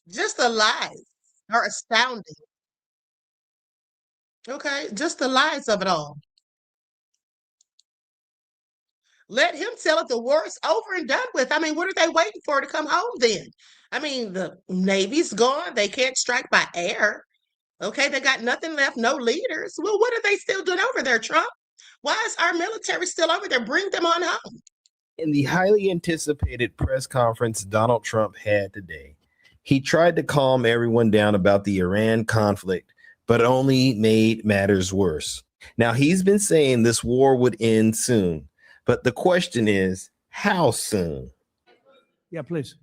Just the lies are astounding. Okay, just the lies of it all. Let him tell it the war's over and done with. I mean, what are they waiting for to come home then? I mean, the Navy's gone. They can't strike by air. Okay, they got nothing left, no leaders. Well, what are they still doing over there, Trump? Why is our military still over there? Bring them on home. In the highly anticipated press conference Donald Trump had today, he tried to calm everyone down about the Iran conflict, but only made matters worse. Now, he's been saying this war would end soon, but the question is, how soon? Yeah, please.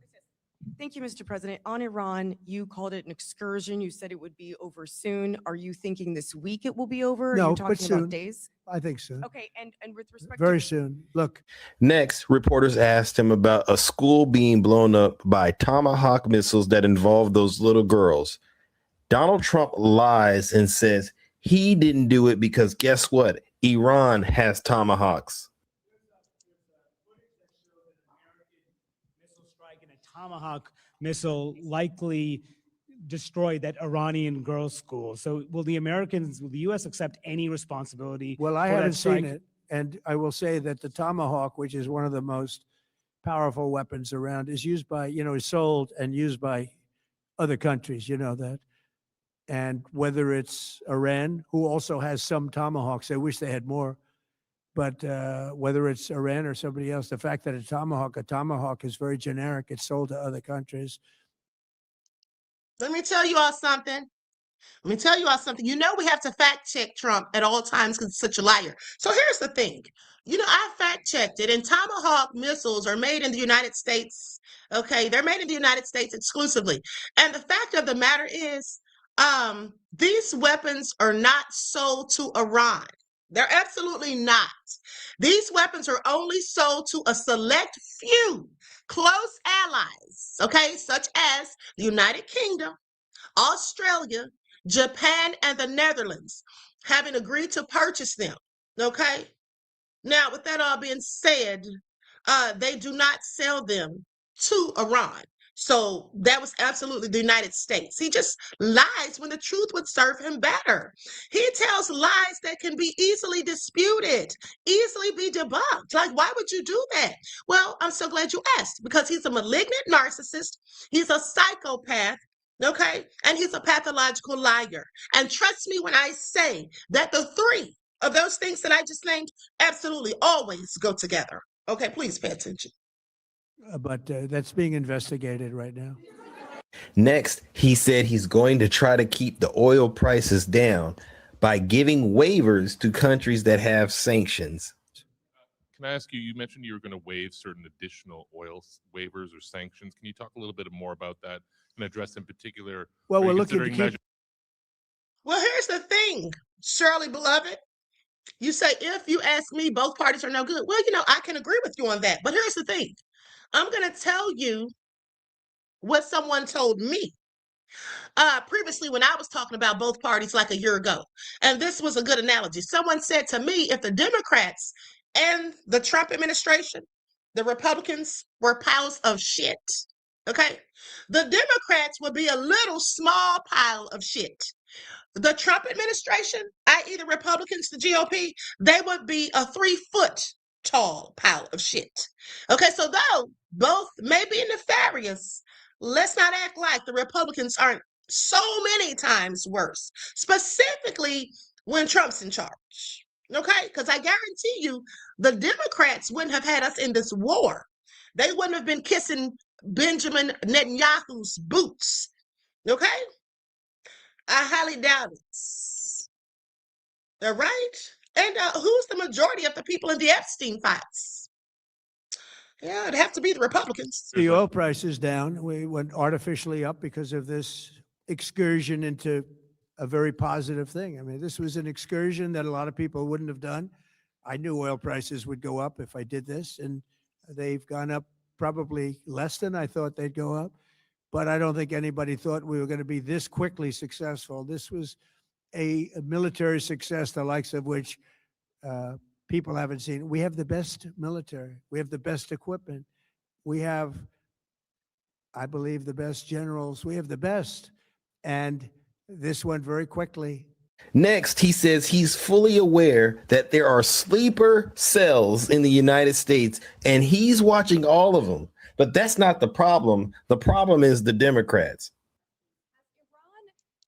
Thank you, Mr. President. On Iran, you called it an excursion. You said it would be over soon. Are you thinking this week it will be over? No, Are you but talking soon. about days? I think soon. Okay, and with respect Very to soon. Look, Next, reporters asked him about a school being blown up by Tomahawk missiles that involved those little girls. Donald Trump lies and says he didn't do it because guess what? Iran has Tomahawks. Tomahawk missile likely destroyed that Iranian girls' school. So will the U.S. accept any responsibility? well, I for that haven't seen strike? it. And I will say that the Tomahawk, which is one of the most powerful weapons around, is used by, is sold and used by other countries. You know that. And whether it's Iran, who also has some Tomahawks, I wish they had more. But whether it's Iran or somebody else, the fact that a Tomahawk is very generic. It's sold to other countries. Let me tell you all something. You know we have to fact check Trump at all times because he's such a liar. So here's the thing. I fact checked it, and Tomahawk missiles are made in the United States. Okay, they're made in the United States exclusively. And the fact of the matter is, these weapons are not sold to Iran. They're absolutely not. These weapons are only sold to a select few close allies, okay, such as the United Kingdom, Australia, Japan and the Netherlands having agreed to purchase them. Okay. Now, with that all being said, they do not sell them to Iran. So that was absolutely the United States. He just lies when the truth would serve him better. He tells lies that can be easily disputed, easily be debunked. Like, why would you do that? Well, I'm so glad you asked, because he's a malignant narcissist. He's a psychopath. Okay. And he's a pathological liar. And trust me when I say that the three of those things that I just named absolutely always go together. Okay, please pay attention. But that's being investigated right now. Next, he said he's going to try to keep the oil prices down by giving waivers to countries that have sanctions. Can I ask you, you mentioned you were going to waive certain additional oil waivers or sanctions. Can you talk a little bit more about that and address in particular? Well, are we're you looking to considering keep. Well, here's the thing, Shirley, beloved. You say, if you ask me, both parties are no good. Well, I can agree with you on that. But here's the thing. I'm going to tell you what someone told me previously when I was talking about both parties like a year ago. And this was a good analogy. Someone said to me, if the Democrats and the Trump administration, the Republicans were piles of shit, okay, the Democrats would be a little small pile of shit. The Trump administration, i.e. the Republicans, the GOP, they would be a 3-foot tall pile of shit. Okay, so though both may be nefarious, let's not act like the Republicans aren't so many times worse, specifically when Trump's in charge. Okay, because I guarantee you the Democrats wouldn't have had us in this war. They wouldn't have been kissing Benjamin Netanyahu's boots. Okay? I highly doubt it. All right? And who's the majority of the people in the Epstein files? Yeah, it'd have to be the Republicans. The oil price is down. We went artificially up because of this excursion into a very positive thing. I mean, this was an excursion that a lot of people wouldn't have done. I knew oil prices would go up if I did this, and they've gone up probably less than I thought they'd go up. But I don't think anybody thought we were going to be this quickly successful. This was a military success, the likes of which people haven't seen. We have the best military. We have the best equipment. We have, I believe, the best generals. We have the best. And this went very quickly. Next, he says he's fully aware that there are sleeper cells in the United States, and he's watching all of them. But that's not the problem. The problem is the Democrats.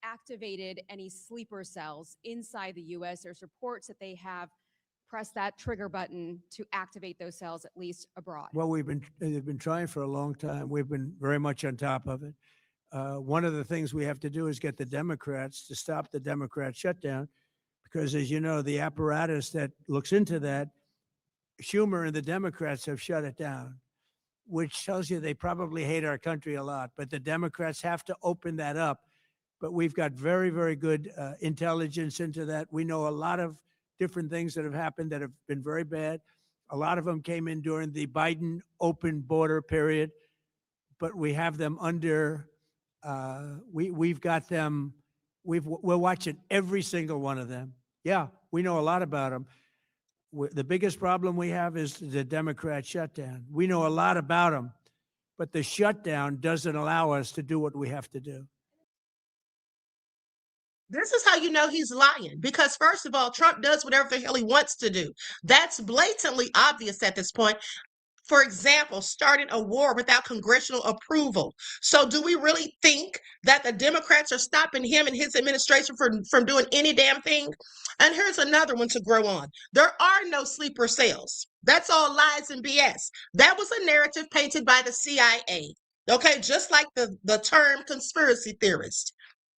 Activated any sleeper cells inside the U.S. There's reports that they have pressed that trigger button to activate those cells, at least abroad. Well, they've been trying for a long time. We've been very much on top of it. One of the things we have to do is get the Democrats to stop the Democrat shutdown, because, as you know, the apparatus that looks into that, Schumer and the Democrats have shut it down, which tells you they probably hate our country a lot. But the Democrats have to open that up. But we've got very, very good intelligence into that. We know a lot of different things that have happened that have been very bad. A lot of them came in during the Biden open border period, but we have them under, we've got them, we're watching every single one of them. Yeah, we know a lot about them. The biggest problem we have is the Democrat shutdown. We know a lot about them, but the shutdown doesn't allow us to do what we have to do. This is how you know he's lying, because first of all, Trump does whatever the hell he wants to do. That's blatantly obvious at this point. For example, starting a war without congressional approval. So do we really think that the Democrats are stopping him and his administration from doing any damn thing? And here's another one to grow on. There are no sleeper cells. That's all lies and BS. That was a narrative painted by the CIA. Okay, just like the term conspiracy theorist.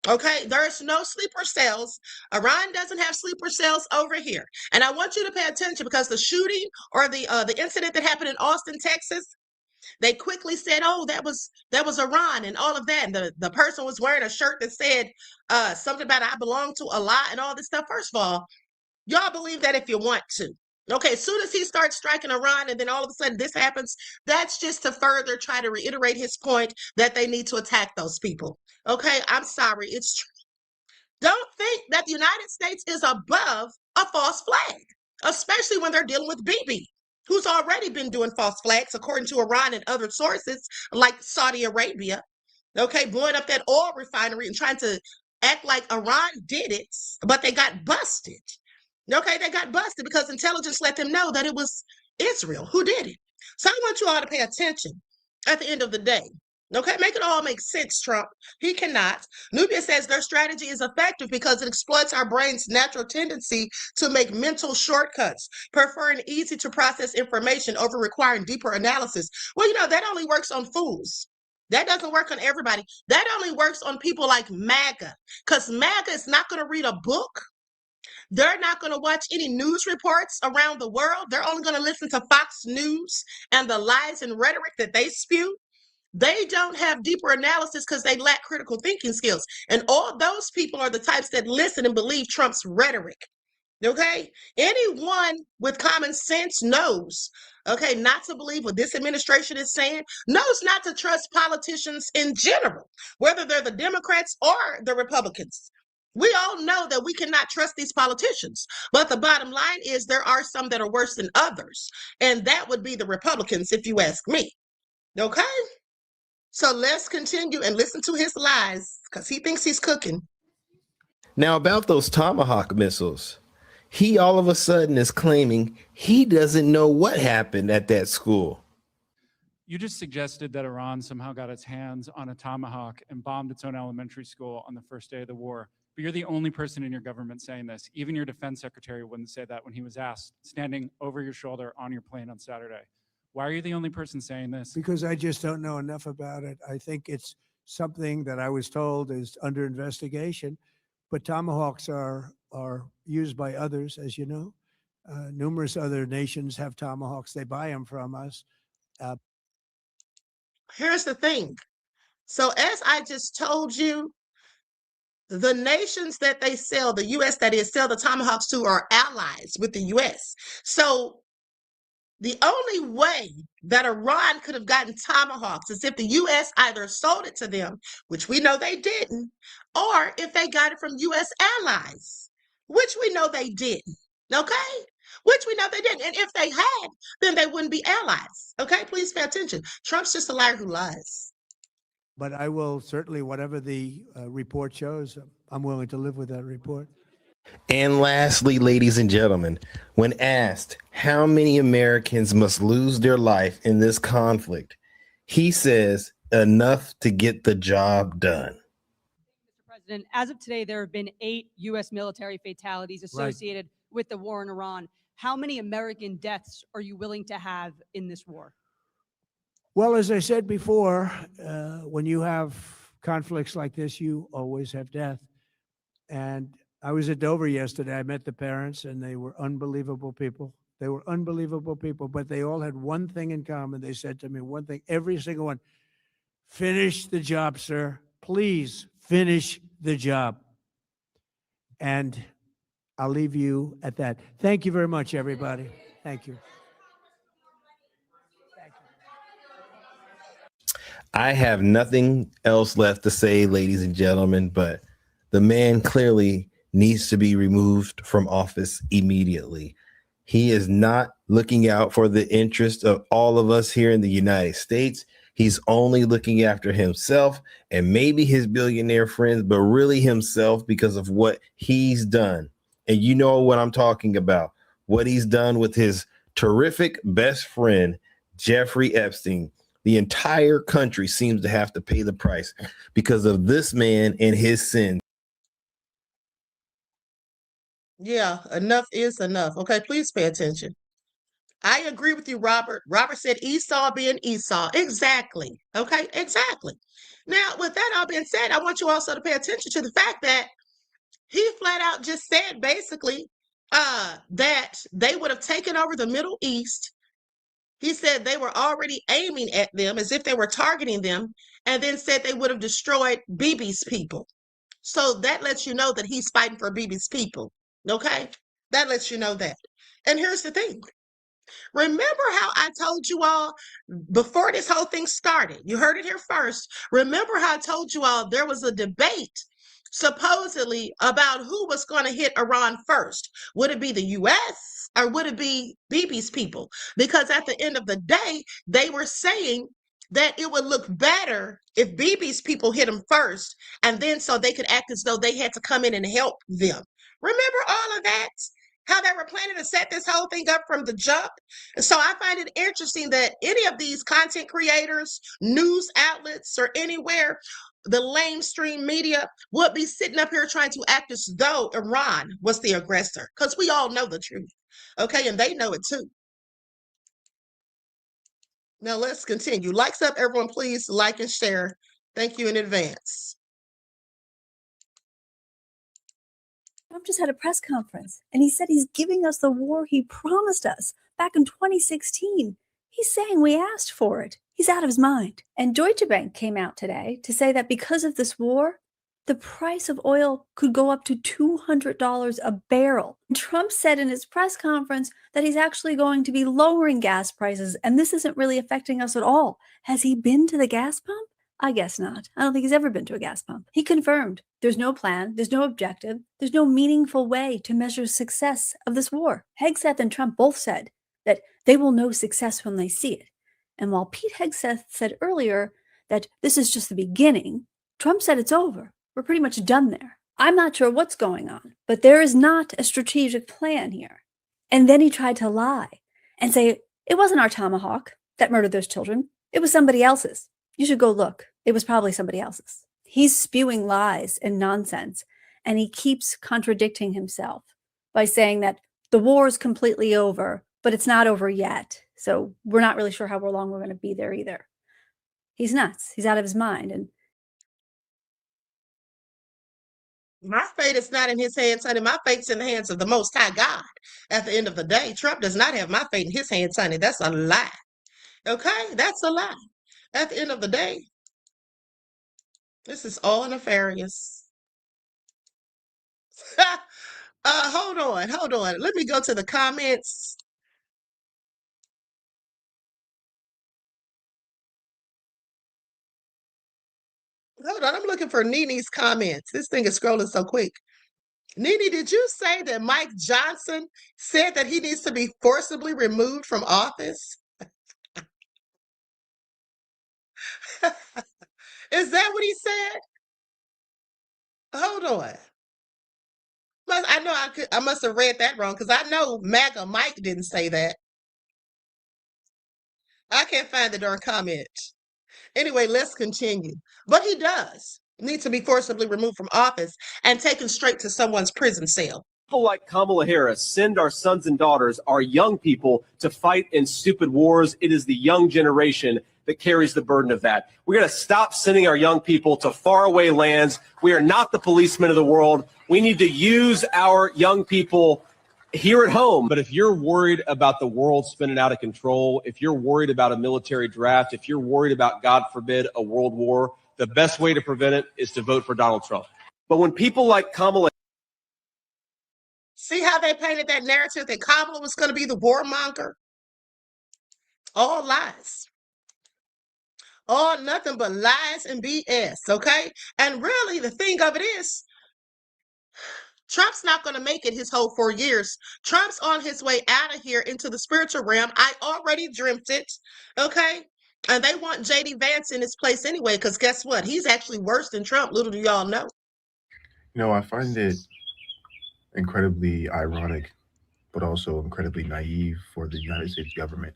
Okay, there's no sleeper cells. Iran doesn't have sleeper cells over here. And I want you to pay attention, because the shooting or the incident that happened in Austin, Texas, they quickly said, oh, that was Iran and all of that. And the person was wearing a shirt that said something about I belong to Allah and all this stuff. First of all, y'all believe that if you want to. Okay, as soon as he starts striking Iran and then all of a sudden this happens, that's just to further try to reiterate his point that they need to attack those people. Okay, I'm sorry, it's true. Don't think that the United States is above a false flag, especially when they're dealing with Bibi, who's already been doing false flags, according to Iran and other sources like Saudi Arabia, okay, blowing up that oil refinery and trying to act like Iran did it, but they got busted. Okay, they got busted because intelligence let them know that it was Israel who did it. So I want you all to pay attention at the end of the day. Okay, make it all make sense, Trump. He cannot. Nubia says their strategy is effective because it exploits our brain's natural tendency to make mental shortcuts, preferring easy to process information over requiring deeper analysis. Well, you know, that only works on fools. That doesn't work on everybody. That only works on people like MAGA, because MAGA is not going to read a book. They're not going to watch any news reports around the world. They're only going to listen to Fox News and the lies and rhetoric that they spew. They don't have deeper analysis because they lack critical thinking skills. And all those people are the types that listen and believe Trump's rhetoric. Okay? Anyone with common sense knows, okay, not to believe what this administration is saying, knows not to trust politicians in general, whether they're the Democrats or the Republicans. We all know that we cannot trust these politicians. But the bottom line is there are some that are worse than others. And that would be the Republicans, if you ask me. Okay? So let's continue and listen to his lies because he thinks he's cooking. Now, about those Tomahawk missiles, he all of a sudden is claiming he doesn't know what happened at that school. You just suggested that Iran somehow got its hands on a Tomahawk and bombed its own elementary school on the first day of the war. But you're the only person in your government saying this. Even your defense secretary wouldn't say that when he was asked, standing over your shoulder on your plane on Saturday. Why are you the only person saying this? Because I just don't know enough about it. I think it's something that I was told is under investigation, but Tomahawks are used by others, as you know. Numerous other nations have Tomahawks. They buy them from us. Here's the thing. So as I just told you, the nations that they sell, the U.S. that is, sell the Tomahawks to are allies with the U.S. So the only way that Iran could have gotten Tomahawks is if the U.S. either sold it to them, which we know they didn't, or if they got it from U.S. allies, which we know they didn't, okay? Which we know they didn't. And if they had, then they wouldn't be allies, okay? Please pay attention. Trump's just a liar who lies. But I will certainly, whatever the report shows, I'm willing to live with that report. And lastly, ladies and gentlemen, when asked how many Americans must lose their life in this conflict, he says enough to get the job done. Mr. President, as of today, there have been 8 U.S. military fatalities associated with the war in Iran. How many American deaths are you willing to have in this war? Well, as I said before, when you have conflicts like this, you always have death. And I was at Dover yesterday. I met the parents, and they were unbelievable people. They were unbelievable people, but they all had one thing in common. They said to me one thing, every single one: finish the job, sir. Please finish the job. And I'll leave you at that. Thank you very much, everybody. Thank you. I have nothing else left to say, ladies and gentlemen, but the man clearly needs to be removed from office immediately. He is not looking out for the interest of all of us here in the United States. He's only looking after himself and maybe his billionaire friends, but really himself because of what he's done. And you know what I'm talking about, what he's done with his terrific best friend, Jeffrey Epstein. The entire country seems to have to pay the price because of this man and his sins. Yeah, enough is enough. Okay, please pay attention. I agree with you, Robert. Robert said Esau being Esau. Exactly. Okay, exactly. Now, with that all being said, I want you also to pay attention to the fact that he flat out just said basically that they would have taken over the Middle East. He said they were already aiming at them as if they were targeting them, and then said they would have destroyed Bibi's people. So that lets you know that he's fighting for Bibi's people. Okay? That lets you know that. And here's the thing. Remember how I told you all before this whole thing started? You heard it here first. Remember how I told you all there was a debate supposedly about who was going to hit Iran first. Would it be the U.S. or would it be Bibi's people? Because at the end of the day, they were saying that it would look better if Bibi's people hit them first, and then so they could act as though they had to come in and help them. Remember all of that? How they were planning to set this whole thing up from the jump? So I find it interesting that any of these content creators, news outlets, or anywhere, the mainstream media would be sitting up here trying to act as though Iran was the aggressor, because we all know the truth. Okay, and they know it too. Now let's continue. Likes up, everyone, please like and share. Thank you in advance. Trump just had a press conference and he said he's giving us the war he promised us back in 2016. He's saying we asked for it. He's out of his mind. And Deutsche Bank came out today to say that because of this war, the price of oil could go up to $200 a barrel. Trump said in his press conference that he's actually going to be lowering gas prices, and this isn't really affecting us at all. Has he been to the gas pump? I guess not. I don't think he's ever been to a gas pump. He confirmed there's no plan, there's no objective, there's no meaningful way to measure success of this war. Hegseth and Trump both said that they will know success when they see it. And while Pete Hegseth said earlier that this is just the beginning, Trump said it's over. We're pretty much done there. I'm not sure what's going on, but there is not a strategic plan here. And then he tried to lie and say, it wasn't our Tomahawk that murdered those children. It was somebody else's. You should go look. It was probably somebody else's. He's spewing lies and nonsense, and he keeps contradicting himself by saying that the war is completely over, but it's not over yet. So we're not really sure how long we're going to be there either. He's nuts. He's out of his mind. And my fate is not in his hands, honey. My fate's in the hands of the Most High God. At the end of the day, Trump does not have my fate in his hands, honey. That's a lie. Okay? That's a lie. At the end of the day, this is all nefarious. Hold on. Let me go to the comments. Hold on, I'm looking for Nene's comments. This thing is scrolling so quick. Nene, did you say that Mike Johnson said that he needs to be forcibly removed from office? Is that what he said? Hold on. I must have read that wrong, because I know MAGA Mike didn't say that. I can't find the darn comment. Anyway, let's continue. But he does need to be forcibly removed from office and taken straight to someone's prison cell. People like Kamala Harris send our sons and daughters, our young people, to fight in stupid wars. It is the young generation that carries the burden of that. We're going to stop sending our young people to faraway lands. We are not the policemen of the world. We need to use our young people here at home. But if you're worried about the world spinning out of control, if you're worried about a military draft, if you're worried about, God forbid, a world war, the best way to prevent it is to vote for Donald Trump. But when people like Kamala... See how they painted that narrative that Kamala was going to be the warmonger? All lies. All nothing but lies and BS, okay? And really, the thing of it is, Trump's not going to make it his whole 4 years. Trump's on his way out of here into the spiritual realm. I already dreamt it, okay? And they want J.D. Vance in his place anyway, because guess what? He's actually worse than Trump. Little do y'all know. You know, I find it incredibly ironic, but also incredibly naive for the United States government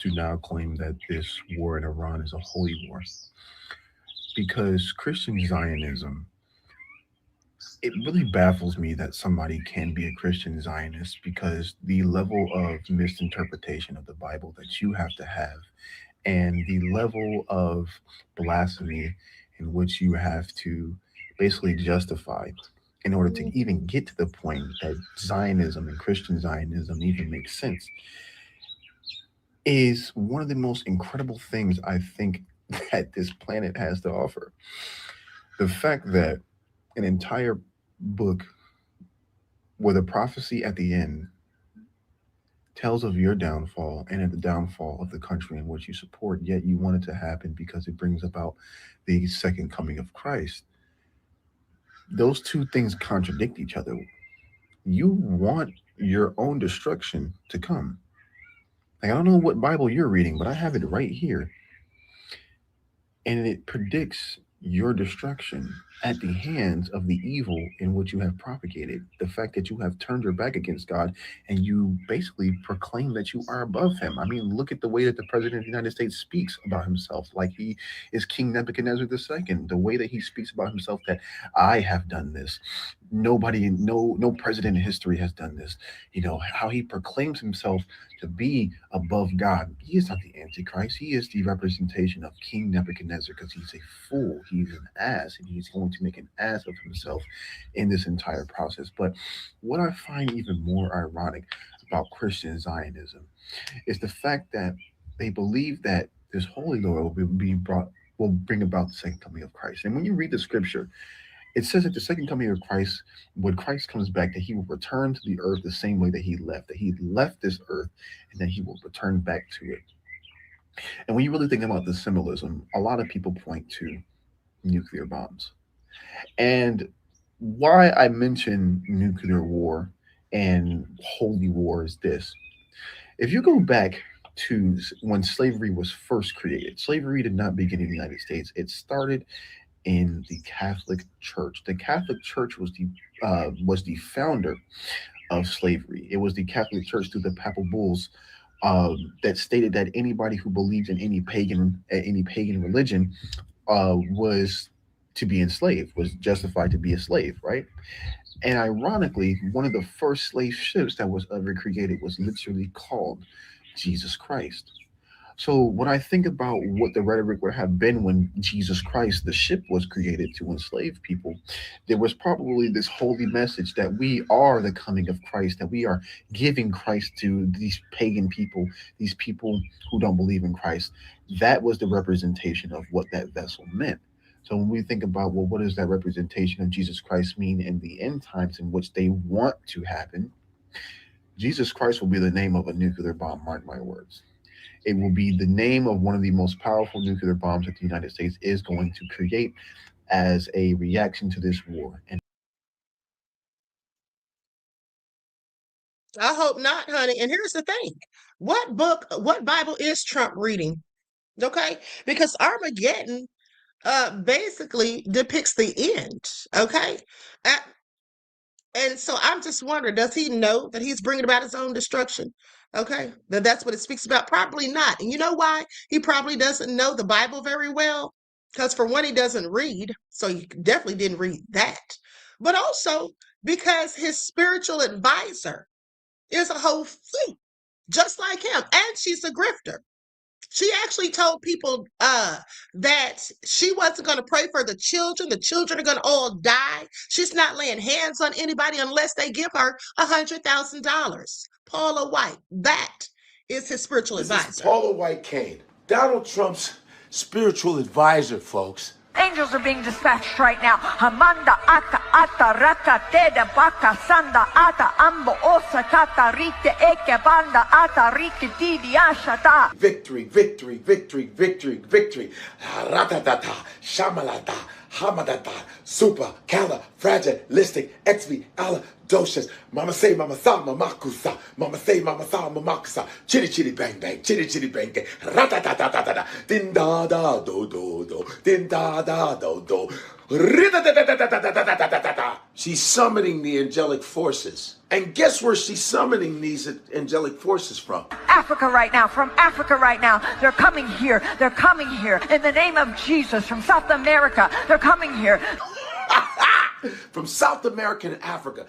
to now claim that this war in Iran is a holy war. Because Christian Zionism, it really baffles me that somebody can be a Christian Zionist, because the level of misinterpretation of the Bible that you have to have, and the level of blasphemy in which you have to basically justify in order to even get to the point that Zionism and Christian Zionism even makes sense, is one of the most incredible things I think that this planet has to offer. The fact that an entire book with a prophecy at the end tells of your downfall and at the downfall of the country in which you support, yet you want it to happen because it brings about the second coming of Christ. those two things contradict each other. You want your own destruction to come. Like, I don't know what Bible you're reading, but I have it right here. And it predicts your destruction at the hands of the evil in which you have propagated. The fact that you have turned your back against God and you basically proclaim that you are above him. I mean, look at the way that the president of the United States speaks about himself, like he is King Nebuchadnezzar II. The way that he speaks about himself, that I have done this. Nobody, no president in history has done this. You know, how he proclaims himself to be above God. He is not the Antichrist. He is the representation of King Nebuchadnezzar, because he's a fool. He's an ass, and he's going to make an ass of himself in this entire process. But what I find even more ironic about Christian Zionism is the fact that they believe that this holy Lord will bring about the second coming of Christ. And when you read the scripture, it says that the second coming of Christ, when Christ comes back, that he will return to the earth the same way that he left this earth, and that he will return back to it. And when you really think about the symbolism, a lot of people point to nuclear bombs. And why I mention nuclear war and holy war is this. If you go back to when slavery was first created, slavery did not begin in the United States. It started in the Catholic Church. The Catholic Church was the founder of slavery. It was the Catholic Church through the papal bulls that stated that anybody who believed in any pagan religion was to be enslaved, was justified to be a slave, right? And ironically, one of the first slave ships that was ever created was literally called Jesus Christ. So when I think about what the rhetoric would have been when Jesus Christ, the ship, was created to enslave people, there was probably this holy message that we are the coming of Christ, that we are giving Christ to these pagan people, these people who don't believe in Christ. That was the representation of what that vessel meant. So when we think about, well, what does that representation of Jesus Christ mean in the end times in which they want to happen? Jesus Christ will be the name of a nuclear bomb, mark my words. It will be the name of one of the most powerful nuclear bombs that the United States is going to create as a reaction to this war. And I hope not, honey. And here's the thing. What Bible is Trump reading? Okay? Because Armageddon basically depicts the end. Okay? And so I'm just wondering, does he know that he's bringing about his own destruction? Okay, that's what it speaks about. Probably not. And you know why? He probably doesn't know the Bible very well. Because for one, he doesn't read. So he definitely didn't read that. But also because his spiritual advisor is a whole fool, just like him. And she's a grifter. She actually told people that she wasn't going to pray for the children. The children are going to all die. She's not laying hands on anybody unless they give her $100,000. Paula White, that is his spiritual advisor. Paula White Kane, Donald Trump's spiritual advisor, folks. Angels are being dispatched right now. Hamanda ata ata raka teda baka sanda ata ambo osa tata rite eke banda ata rike didi ashata. Victory, victory, victory, victory, victory. Ratatata, shamalata, hamadata, super, cala, fragilistic, exvi, ala, docious. Mama say, mama sa, mama kusa. Mama say, mama sa, mama kusa. Chitty chitty bang bang, chitty chitty bang bang. Ratatata, din da da do do do, din da da do do. She's summoning the angelic forces. And guess where she's summoning these angelic forces from? Africa right now, from Africa right now. They're coming here. They're coming here. In the name of Jesus, from South America, they're coming here. From South America and Africa,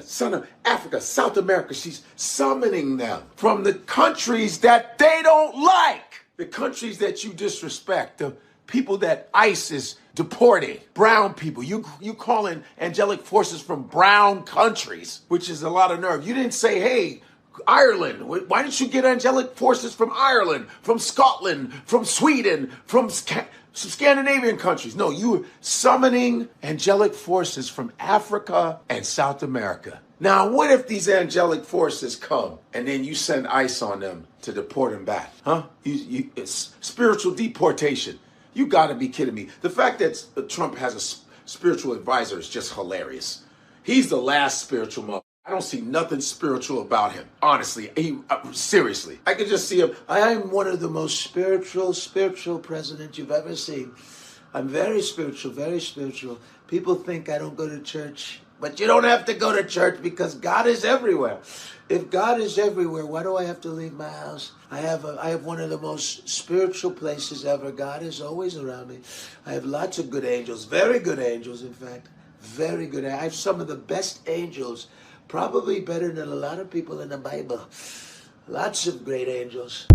son of Africa, South America. She's summoning them from the countries that they don't like. The countries that you disrespect. The people that ICE is deporting. Brown people. You calling angelic forces from brown countries, which is a lot of nerve. You didn't say, hey, Ireland. Why didn't you get angelic forces from Ireland, from Scotland, from Sweden, from Scandinavian countries? No, you were summoning angelic forces from Africa and South America. Now, what if these angelic forces come and then you send ICE on them to deport them back? Huh? It's spiritual deportation. You got to be kidding me. The fact that Trump has a spiritual advisor is just hilarious. He's the last spiritual mother. I don't see nothing spiritual about him. Honestly, seriously. I could just see him. I am one of the most spiritual presidents you've ever seen. I'm very spiritual, very spiritual. People think I don't go to church, but you don't have to go to church because God is everywhere. If God is everywhere, why do I have to leave my house? I have one of the most spiritual places ever. God is always around me. I have lots of good angels, very good angels, in fact. Very good. I have some of the best angels, probably better than a lot of people in the Bible. Lots of great angels.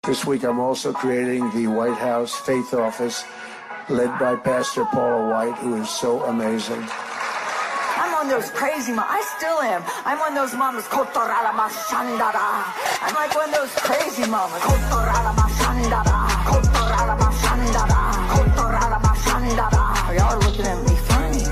This week, I'm also creating the White House Faith Office, led by Pastor Paula White, who is so amazing. I'm one of those crazy moms. I still am. I'm one of those mamas. I'm like one of those crazy mamas. Y'all are looking at me funny.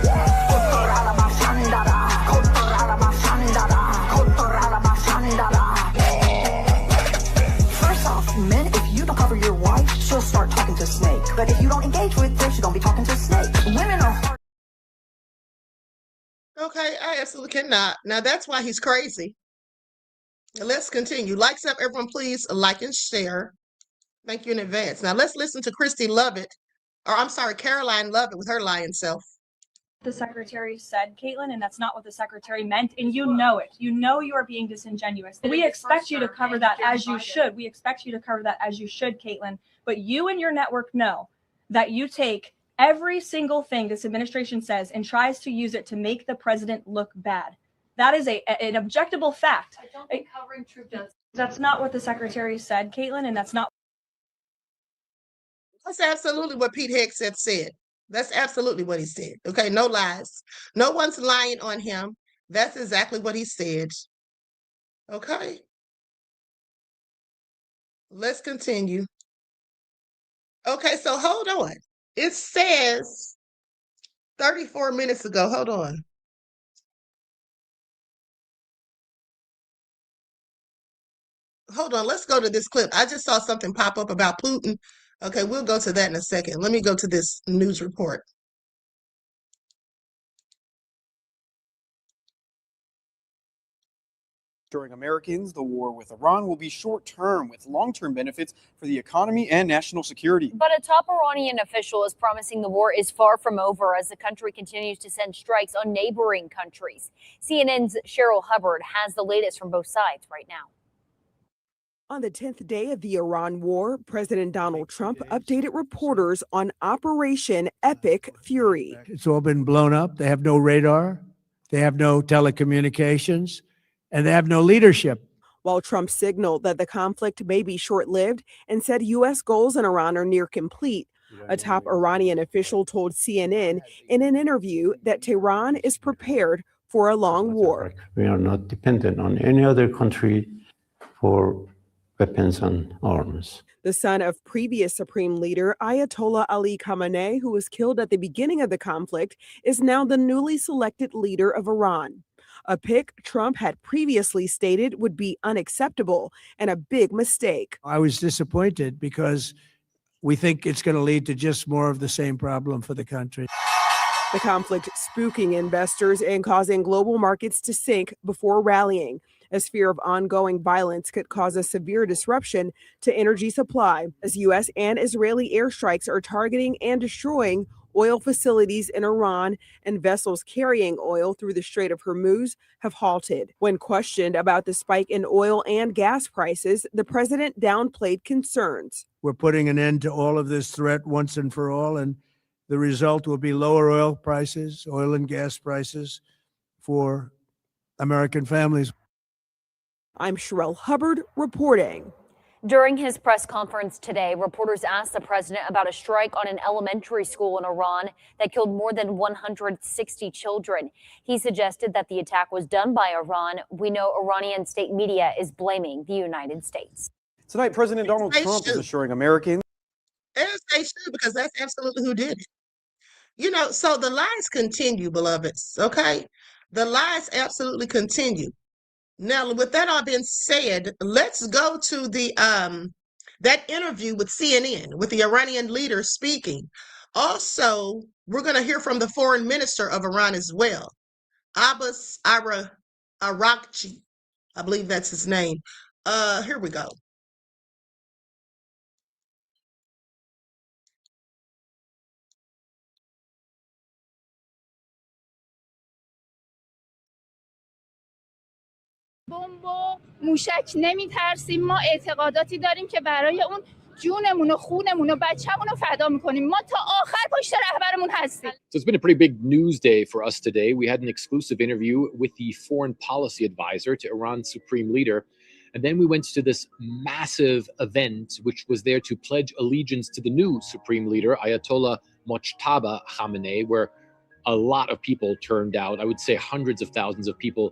First off, men, if you don't cover your wife, she'll start talking to Snake. But if you don't engage with her, she's gonna be talking to Snake. Women are hard. Okay, I absolutely cannot. Now that's why he's crazy. Let's continue. Likes up, everyone, please like and share. Thank you in advance. Now let's listen to Caroline Lovett with her lying self. The secretary said, Caitlin, and that's not what the secretary meant, and you know it. You know you are being disingenuous. We expect you to cover that as you should. We expect you to cover that as you should, Caitlin. But you and your network know that you take every single thing this administration says and tries to use it to make the president look bad. That is an objectable fact. I don't think covering troop does. That's not what the secretary said, Caitlin, and that's not. That's absolutely what Pete Hegseth said. That's absolutely what he said. Okay, no lies. No one's lying on him. That's exactly what he said. Okay. Let's continue. Okay, so hold on. It says 34 minutes ago. Hold on. Hold on. Let's go to this clip. I just saw something pop up about Putin. Okay, we'll go to that in a second. Let me go to this news report. Assuring Americans the war with Iran will be short-term with long-term benefits for the economy and national security. But a top Iranian official is promising the war is far from over as the country continues to send strikes on neighboring countries. CNN's Cheryl Hubbard has the latest from both sides right now. On the 10th day of the Iran war, President Donald Trump updated reporters on Operation Epic Fury. It's all been blown up. They have no radar. They have no telecommunications. And they have no leadership. While Trump signaled that the conflict may be short-lived and said U.S. goals in Iran are near complete, a top Iranian official told CNN in an interview that Tehran is prepared for a long war. We are not dependent on any other country for weapons and arms. The son of previous Supreme Leader Ayatollah Ali Khamenei, who was killed at the beginning of the conflict, is now the newly selected leader of Iran. A pick Trump had previously stated would be unacceptable and a big mistake. I was disappointed because we think it's going to lead to just more of the same problem for the country. The conflict spooking investors and causing global markets to sink before rallying, as fear of ongoing violence could cause a severe disruption to energy supply, as U.S. and Israeli airstrikes are targeting and destroying oil facilities in Iran, and vessels carrying oil through the Strait of Hormuz have halted. When questioned about the spike in oil and gas prices, the president downplayed concerns. We're putting an end to all of this threat once and for all, and the result will be lower oil prices, oil and gas prices for American families. I'm Cheryl Hubbard reporting. During his press conference today, reporters asked the president about a strike on an elementary school in Iran that killed more than 160 children. He suggested that the attack was done by Iran. We know Iranian state media is blaming the United States. Tonight, President Donald Trump is assuring Americans. As they should, because that's absolutely who did it. You know, so the lies continue, beloveds, okay? The lies absolutely continue. Now, with that all being said, let's go to the that interview with CNN with the Iranian leader speaking. Also, we're going to hear from the foreign minister of Iran as well, Abbas Araghchi. I believe that's his name. Here we go. بمب و موشک نمیترسیم. ما اعتقاداتی داریم که برای اون جونمون و خونمون و بچه‌مون رو فدا می‌کنیم. ما تا آخر پشت رهبرمون هستیم. So it's been a pretty big news day for us today. We had an exclusive interview with the foreign policy advisor to Iran's supreme leader. And then we went to this massive event, which was there to pledge allegiance to the new supreme leader, Ayatollah Mojtaba Khamenei, where a lot of people turned out. I would say hundreds of thousands of people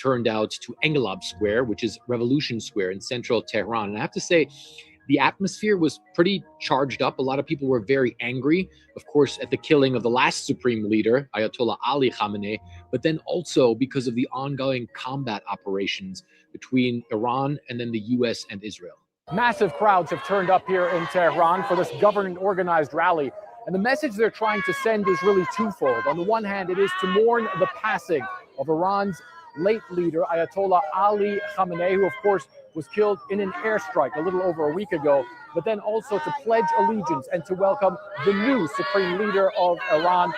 turned out to Engelab Square, which is Revolution Square in central Tehran. And I have to say, the atmosphere was pretty charged up. A lot of people were very angry, of course, at the killing of the last supreme leader, Ayatollah Ali Khamenei, but then also because of the ongoing combat operations between Iran and then the US and Israel. Massive crowds have turned up here in Tehran for this government-organized rally. And the message they're trying to send is really twofold. On the one hand, it is to mourn the passing of Iran's late leader, Ayatollah Ali Khamenei, who, of course, was killed in an airstrike a little over a week ago, but then also to pledge allegiance and to welcome the new supreme leader of Iran,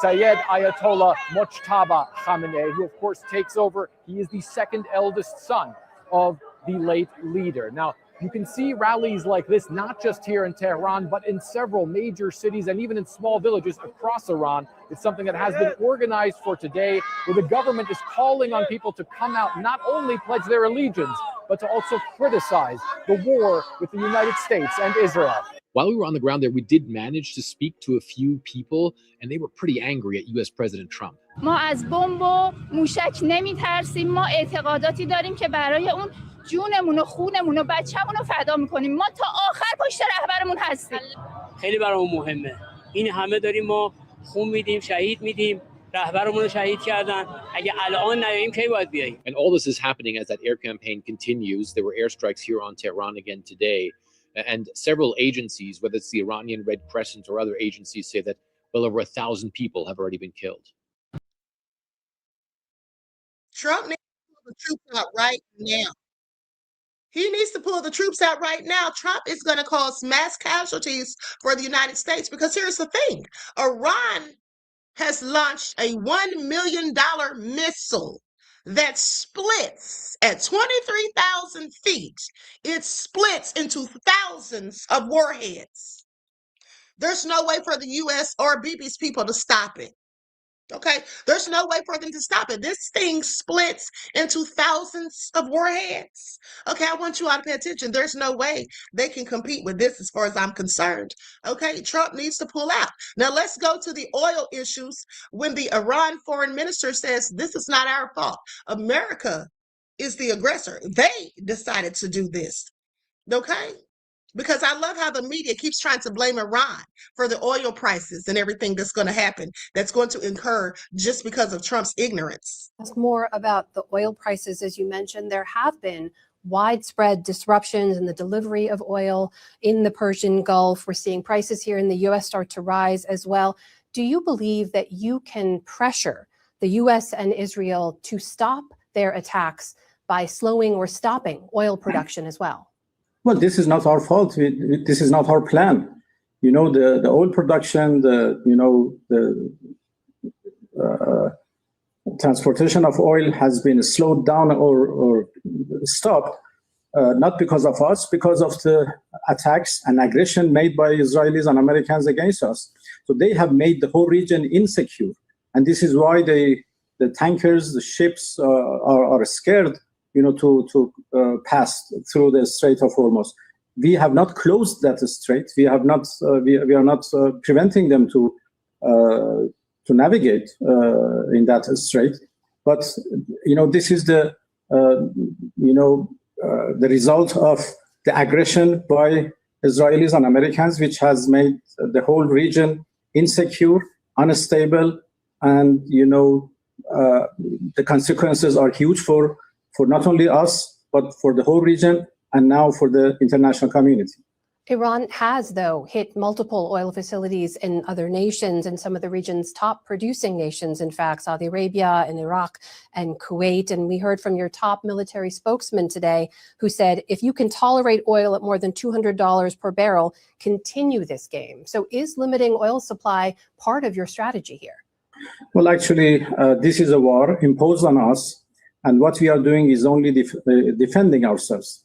Sayyid Ayatollah Mojtaba Khamenei, who, of course, takes over. He is the second eldest son of the late leader. Now, you can see rallies like this, not just here in Tehran, but in several major cities and even in small villages across Iran. It's something that has been organized for today, where the government is calling on people to come out, not only pledge their allegiance, but to also criticize the war with the United States and Israel. While we were on the ground there, we did manage to speak to a few people, and they were pretty angry at US President Trump. ما از بمب و موشک نمیترسیم. ما اعتقاداتی داریم که برای اون جونمون و خونمون و بچه‌مون رو فدا می‌کنیم. ما تا آخر پشت رهبرمون هستیم. خیلی برامون مهمه. این همه داریم ما خون میدیم، شهید میدیم. رهبرمون رو شهید کردن. اگه الان نیاییم کی باید بیاییم؟ And all this is happening as that air campaign continues. There were airstrikes here on Tehran again today. And several agencies, whether it's the Iranian Red Crescent or other agencies, say that well over 1,000 people have already been killed. Trump needs to pull the troops out right now. He needs to pull the troops out right now. Trump is going to cause mass casualties for the United States because here's the thing. Iran has launched a $1 million missile that splits at 23,000 feet. It splits into thousands of warheads. There's no way for the U.S. or Bibi's people to stop it. Okay, there's no way for them to stop it. This thing splits into thousands of warheads. Okay, I want you all to pay attention. There's no way they can compete with this as far as I'm concerned. Okay, Trump needs to pull out. Now let's go to the oil issues when the Iran foreign minister says this is not our fault. America is the aggressor. They decided to do this. Okay? Because I love how the media keeps trying to blame Iran for the oil prices and everything that's going to happen, that's going to incur just because of Trump's ignorance. Ask more about the oil prices. As you mentioned, there have been widespread disruptions in the delivery of oil in the Persian Gulf. We're seeing prices here in the U.S. start to rise as well. Do you believe that you can pressure the U.S. and Israel to stop their attacks by slowing or stopping oil production as well? Well, this is not our fault. This is not our plan. You know, the oil production, the transportation of oil has been slowed down or stopped, not because of us, because of the attacks and aggression made by Israelis and Americans against us. So they have made the whole region insecure. And this is why the tankers, the ships are scared, to pass through the Strait of Hormuz. We have not closed that strait. We have not. We are not preventing them to navigate in that strait. But this is the result of the aggression by Israelis and Americans, which has made the whole region insecure, unstable, and the consequences are huge for not only us, but for the whole region and now for the international community. Iran has, though, hit multiple oil facilities in other nations and some of the region's top producing nations, in fact, Saudi Arabia and Iraq and Kuwait. And we heard from your top military spokesman today who said, if you can tolerate oil at more than $200 per barrel, continue this game. So is limiting oil supply part of your strategy here? Well, actually, this is a war imposed on us. And what we are doing is only defending ourselves.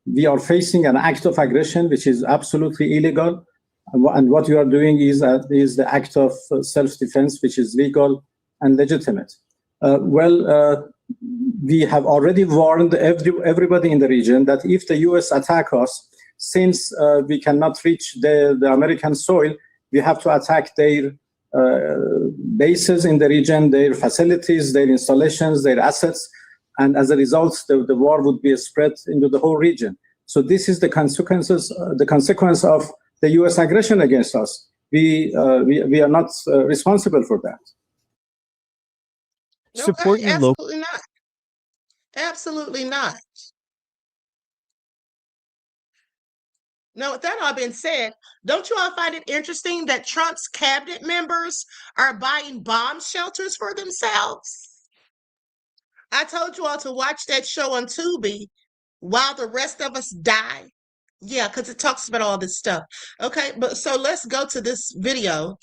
We are facing an act of aggression, which is absolutely illegal. And what we are doing is the act of self-defense, which is legal and legitimate. We have already warned everybody in the region that if the U.S. attack us, since we cannot reach the American soil, we have to attack their bases in the region, their facilities, their installations, their assets. And as a result, the war would be spread into the whole region. So this is the consequence of the U.S. aggression against us. We are not responsible for that. Support your local. Absolutely not. Absolutely not. Now, with that all being said, don't you all find it interesting that Trump's cabinet members are buying bomb shelters for themselves? I told you all to watch that show on Tubi while the rest of us die. Yeah, because it talks about all this stuff. Okay, but so let's go to this video.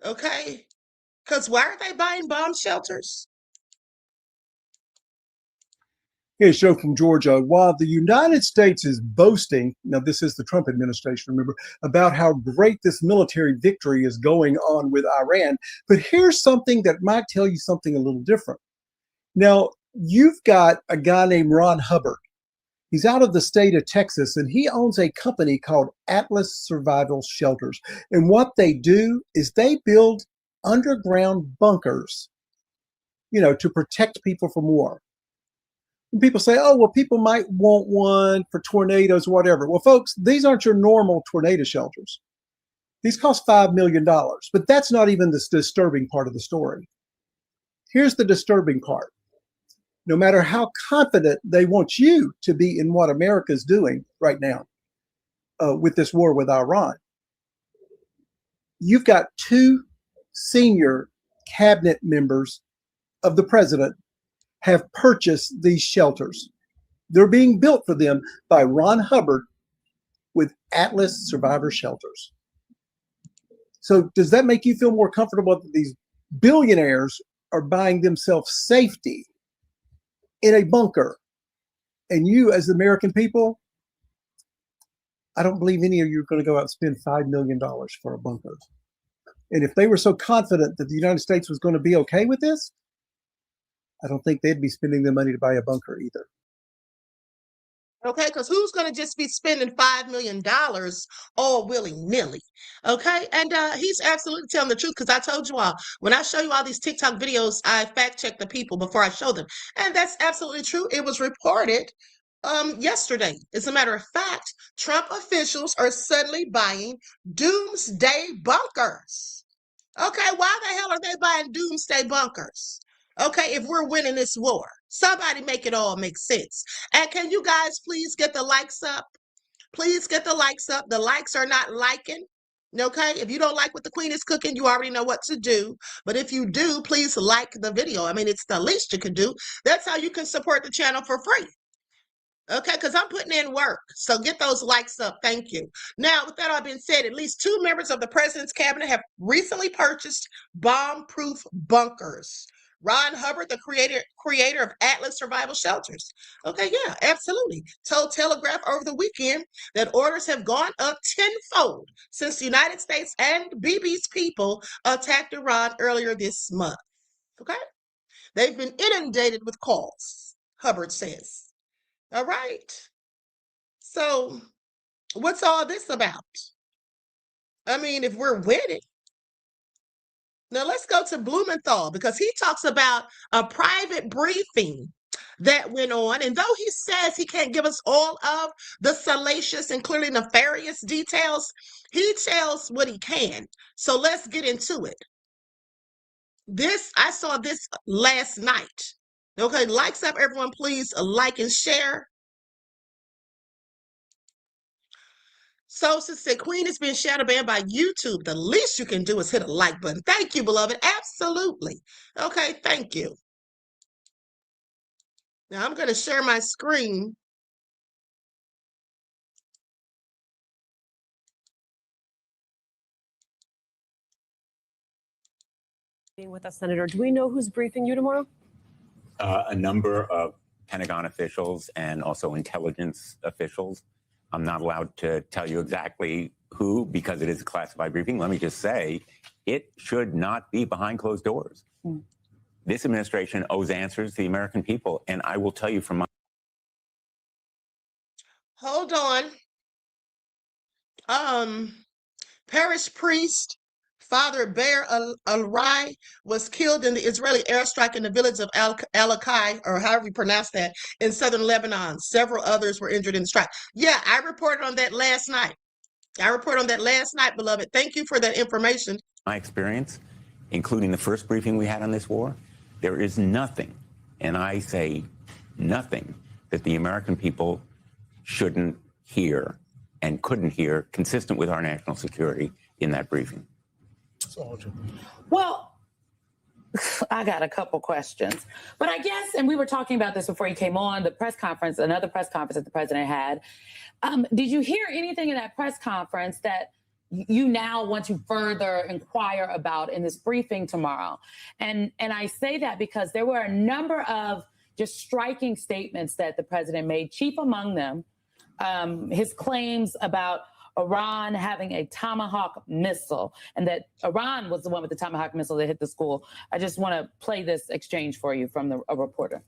Okay, because why are they buying bomb shelters? Here's Joe from Georgia. While the United States is boasting, now this is the Trump administration, remember, about how great this military victory is going on with Iran, but here's something that might tell you something a little different. Now, you've got a guy named Ron Hubbard. He's out of the state of Texas, and he owns a company called Atlas Survival Shelters. And what they do is they build underground bunkers, to protect people from war. And people say, oh, well, people might want one for tornadoes, whatever. Well, folks, these aren't your normal tornado shelters. These cost $5 million, but that's not even the disturbing part of the story. Here's the disturbing part. No matter how confident they want you to be in what America's doing right now with this war with Iran, you've got two senior cabinet members of the president have purchased these shelters. They're being built for them by Ron Hubbard with Atlas Survivor Shelters. So does that make you feel more comfortable that these billionaires are buying themselves safety in a bunker? And you, as the American people, I don't believe any of you are going to go out and spend $5 million for a bunker. And if they were so confident that the United States was going to be okay with this, I don't think they'd be spending the money to buy a bunker either. Okay, because who's going to just be spending $5 million all willy-nilly? Okay, and he's absolutely telling the truth, because I told you all, when I show you all these TikTok videos, I fact-check the people before I show them. And that's absolutely true. It was reported yesterday. As a matter of fact, Trump officials are suddenly buying doomsday bunkers. Okay, why the hell are they buying doomsday bunkers? Okay, if we're winning this war, somebody make it all make sense. And can you guys please get the likes up? Please get the likes up. The likes are not liking. Okay, if you don't like what the queen is cooking, you already know what to do. But if you do, please like the video. I mean, it's the least you can do. That's how you can support the channel for free. Okay, because I'm putting in work. So get those likes up. Thank you. Now, with that all being said, at least 2 members of the president's cabinet have recently purchased bomb-proof bunkers. Ron Hubbard, the creator of Atlas Survival Shelters. Okay, yeah, absolutely. Told Telegraph over the weekend that orders have gone up tenfold since the United States and Bibi's people attacked Iran earlier this month. Okay? They've been inundated with calls, Hubbard says. All right. So what's all this about? I mean, if we're winning. Now let's go to Blumenthal, because he talks about a private briefing that went on. And though he says he can't give us all of the salacious and clearly nefarious details, he tells what he can. So let's get into it. I saw this last night. Okay, likes up, everyone, please like and share. Sosa said, Queen is being shadow banned by YouTube. The least you can do is hit a like button. Thank you, beloved. Absolutely. Okay, thank you. Now I'm going to share my screen. With us, Senator. Do we know who's briefing you tomorrow? A number of Pentagon officials and also intelligence officials. I'm not allowed to tell you exactly who because it is a classified briefing. Let me just say it should not be behind closed doors. This administration owes answers to the American people. And I will tell you from my... Hold on. Parish priest Father Bear Al-Rai was killed in the Israeli airstrike in the village of Al-Akai, or however you pronounce that, in southern Lebanon. Several others were injured in the strike. Yeah, I reported on that last night. Beloved. Thank you for that information. My experience, including the first briefing we had on this war, there is nothing, and I say nothing, that the American people shouldn't hear and couldn't hear consistent with our national security in that briefing. Well, I got a couple questions, but I guess, and we were talking about this before you came on, the press conference, another press conference that the president had. Did you hear anything in that press conference that you now want to further inquire about in this briefing tomorrow? And I say that because there were a number of just striking statements that the president made, chief among them, his claims about Iran having a Tomahawk missile, and that Iran was the one with the Tomahawk missile that hit the school. I just want to play this exchange for you from a reporter.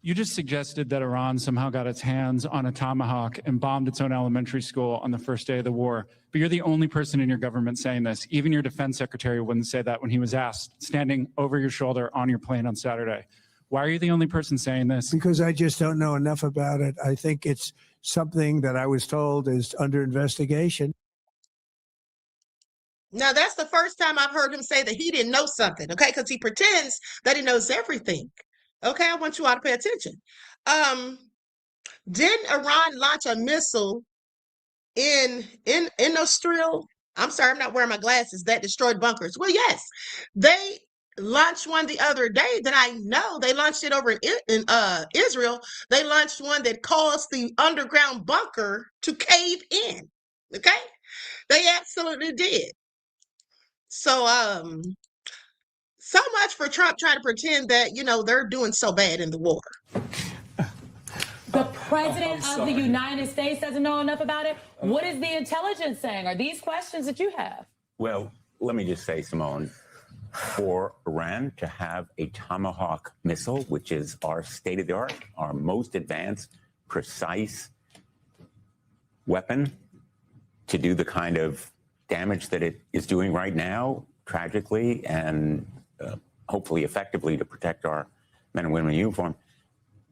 You just suggested that Iran somehow got its hands on a Tomahawk and bombed its own elementary school on the first day of the war. But you're the only person in your government saying this. Even your defense secretary wouldn't say that when he was asked, standing over your shoulder on your plane on Saturday. Why are you the only person saying this? Because I just don't know enough about it. I think it's something that I was told is under investigation. Now, that's the first time I've heard him say that he didn't know something, okay? Because he pretends that he knows everything. Okay, I want you all to pay attention. Didn't Iran launch a missile in Israel? I'm sorry, I'm not wearing my glasses. That destroyed bunkers. Well, yes, they launched one the other day that I know. They launched it over in Israel. They launched one that caused the underground bunker to cave in. Okay, they absolutely did. So so much for Trump trying to pretend that, you know, they're doing so bad in the war. The president of the United States doesn't know enough about it. What is the intelligence saying? Are these questions that you have? Well, let me just say, Simone, for Iran to have a Tomahawk missile, which is our state-of-the-art, our most advanced, precise weapon, to do the kind of damage that it is doing right now, tragically and hopefully effectively to protect our men and women in uniform,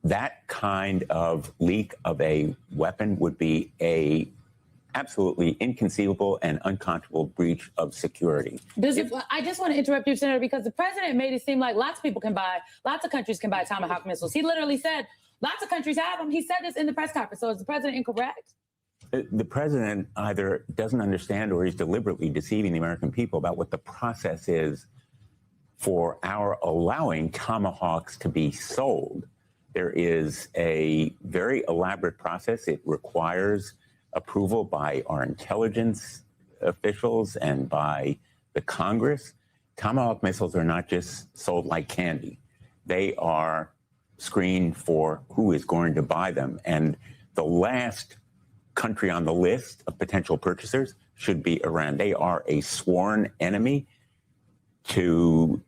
that kind of leak of a weapon would be a absolutely inconceivable and unconscionable breach of security. I just want to interrupt you, Senator, because the president made it seem like lots of countries can buy Tomahawk missiles. He literally said lots of countries have them. He said this in the press conference. So is the president incorrect? The president either doesn't understand or he's deliberately deceiving the American people about what the process is for our allowing Tomahawks to be sold. There is a very elaborate process. It requires approval by our intelligence officials and by the Congress. Tomahawk missiles are not just sold like candy. They are screened for who is going to buy them. And the last country on the list of potential purchasers should be Iran. They are a sworn enemy. To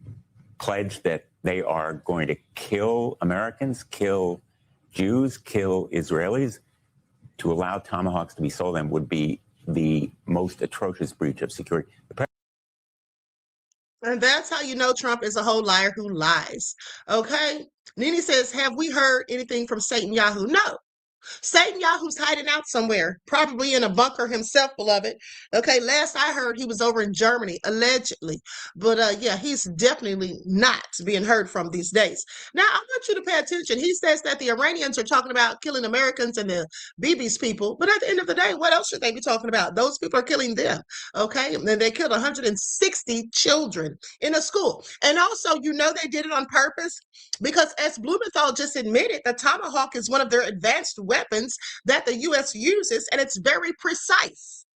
pledge that they are going to kill Americans, kill Jews, kill Israelis, to allow Tomahawks to be sold them would be the most atrocious breach of security. And that's how you know Trump is a whole liar who lies. Okay? Nene says, have we heard anything from Satan Yahoo? No. Netanyahu's hiding out somewhere, probably in a bunker himself, beloved. Okay, last I heard, he was over in Germany, allegedly. But yeah, he's definitely not being heard from these days. Now, I want you to pay attention. He says that the Iranians are talking about killing Americans and the Bibi's people. But at the end of the day, what else should they be talking about? Those people are killing them. Okay, and then they killed 160 children in a school. And also, you know, they did it on purpose because, as Blumenthal just admitted, the Tomahawk is one of their advanced weapons that the U.S. uses, and it's very precise.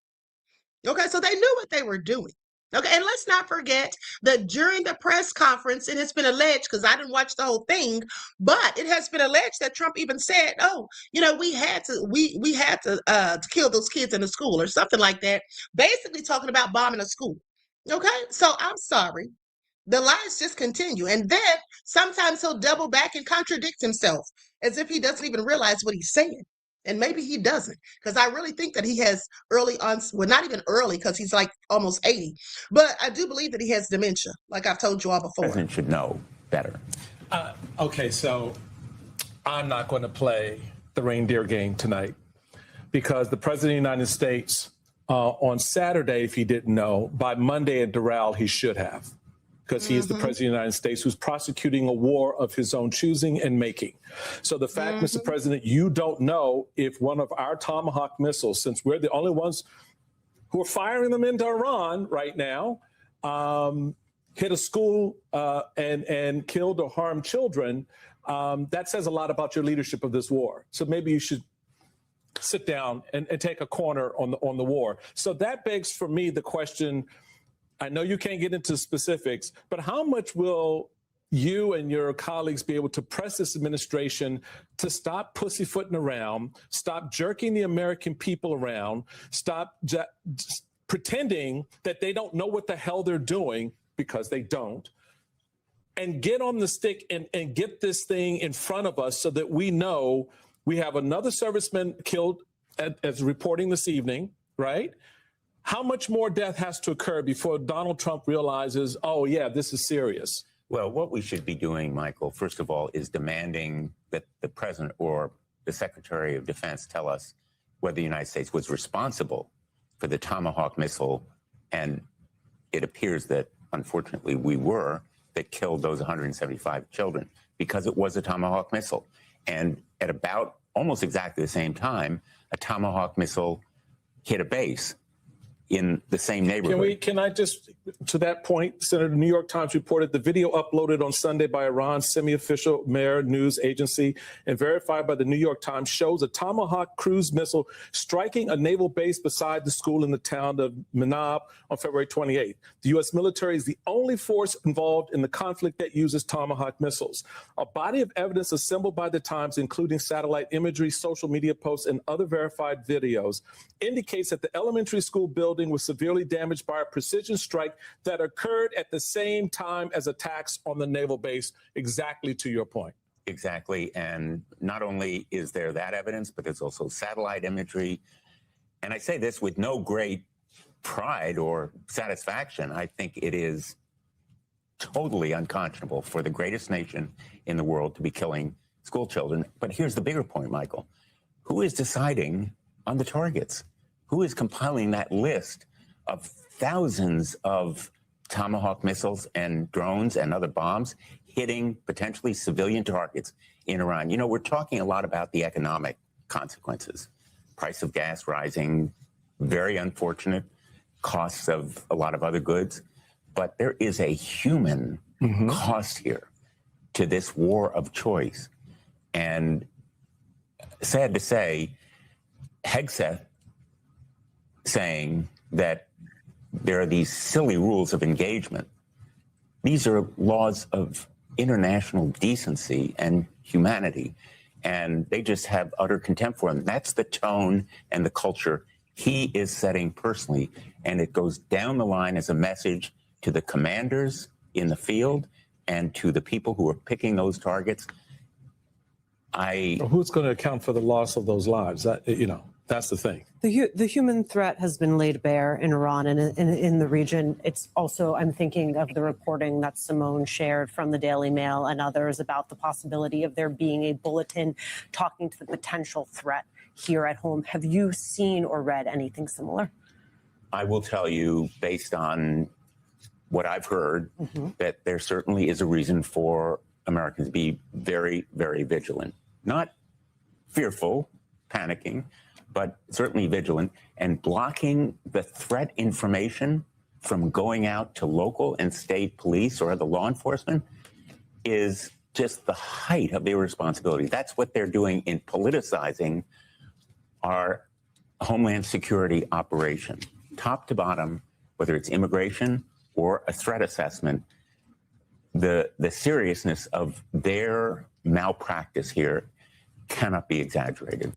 Okay, so they knew what they were doing. Okay, and let's not forget that during the press conference, it has been alleged, because I didn't watch the whole thing, but it has been alleged that Trump even said, "Oh, you know, we had to kill those kids in the school," or something like that, basically talking about bombing a school. Okay, so I'm sorry. The lies just continue. And then sometimes he'll double back and contradict himself as if he doesn't even realize what he's saying. And maybe he doesn't, because I really think that he has early on, well, not even early, because he's like almost 80, but I do believe that he has dementia, like I've told you all before. The president should know better. Okay, so I'm not going to play the reindeer game tonight, because the president of the United States on Saturday, if he didn't know, by Monday at Doral, he should have. Because he is the president of the United States who's prosecuting a war of his own choosing and making. So the fact, Mr. President, you don't know if one of our Tomahawk missiles, since we're the only ones who are firing them into Iran right now, hit a school and killed or harmed children, that says a lot about your leadership of this war. So maybe you should sit down and take a corner on the war. So that begs for me the question, I know you can't get into specifics, but how much will you and your colleagues be able to press this administration to stop pussyfooting around, stop jerking the American people around, stop pretending that they don't know what the hell they're doing, because they don't, and get on the stick and get this thing in front of us so that we know we have another serviceman killed, as reporting this evening, right? How much more death has to occur before Donald Trump realizes, oh, yeah, this is serious? Well, what we should be doing, Michael, first of all, is demanding that the president or the Secretary of Defense tell us whether the United States was responsible for the Tomahawk missile. And it appears that, unfortunately, we were, that killed those 175 children, because it was a Tomahawk missile. And at about almost exactly the same time, a Tomahawk missile hit a base in the same neighborhood. Can I just, to that point, Senator, the New York Times reported the video uploaded on Sunday by Iran's semi-official Mehr news agency and verified by the New York Times shows a Tomahawk cruise missile striking a naval base beside the school in the town of Menab on February 28th. The U.S. military is the only force involved in the conflict that uses Tomahawk missiles. A body of evidence assembled by the Times, including satellite imagery, social media posts, and other verified videos, indicates that the elementary school building was severely damaged by a precision strike that occurred at the same time as attacks on the naval base, exactly to your point. Exactly. And not only is there that evidence, but there's also satellite imagery. And I say this with no great pride or satisfaction. I think it is totally unconscionable for the greatest nation in the world to be killing school children. But here's the bigger point, Michael. Who is deciding on the targets? Who is compiling that list of thousands of Tomahawk missiles and drones and other bombs hitting potentially civilian targets in Iran? You know, we're talking a lot about the economic consequences. Price of gas rising, very unfortunate, costs of a lot of other goods. But there is a human cost here to this war of choice. And sad to say, Hegseth saying that there are these silly rules of engagement. These are laws of international decency and humanity, and they just have utter contempt for them. That's the tone and the culture he is setting personally, and it goes down the line as a message to the commanders in the field and to the people who are picking those targets. Who's going to account for the loss of those lives? That, you know. That's the thing. The human threat has been laid bare in Iran and in the region. It's also, I'm thinking of the reporting that Simone shared from the Daily Mail and others about the possibility of there being a bulletin talking to the potential threat here at home. Have you seen or read anything similar? I will tell you, based on what I've heard, that there certainly is a reason for Americans to be very, very vigilant. Not fearful, panicking, but certainly vigilant, and blocking the threat information from going out to local and state police or other law enforcement is just the height of irresponsibility. That's what they're doing in politicizing our Homeland Security operation, top to bottom, whether it's immigration or a threat assessment. The seriousness of their malpractice here cannot be exaggerated.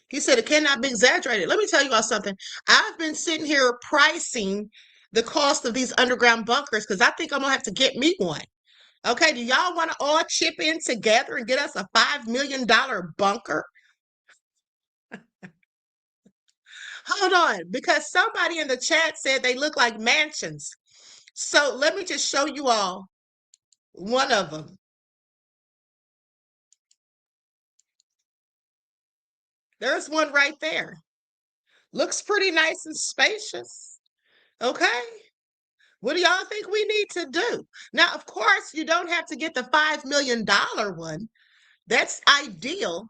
He said it cannot be exaggerated. Let me tell you all something. I've been sitting here pricing the cost of these underground bunkers because I think I'm going to have to get me one. Okay, do y'all want to all chip in together and get us a $5 million bunker? Hold on, because somebody in the chat said they look like mansions. So let me just show you all one of them. There's one right there. Looks pretty nice and spacious. Okay. What do y'all think we need to do? Now, of course, you don't have to get the $5 million one. That's ideal.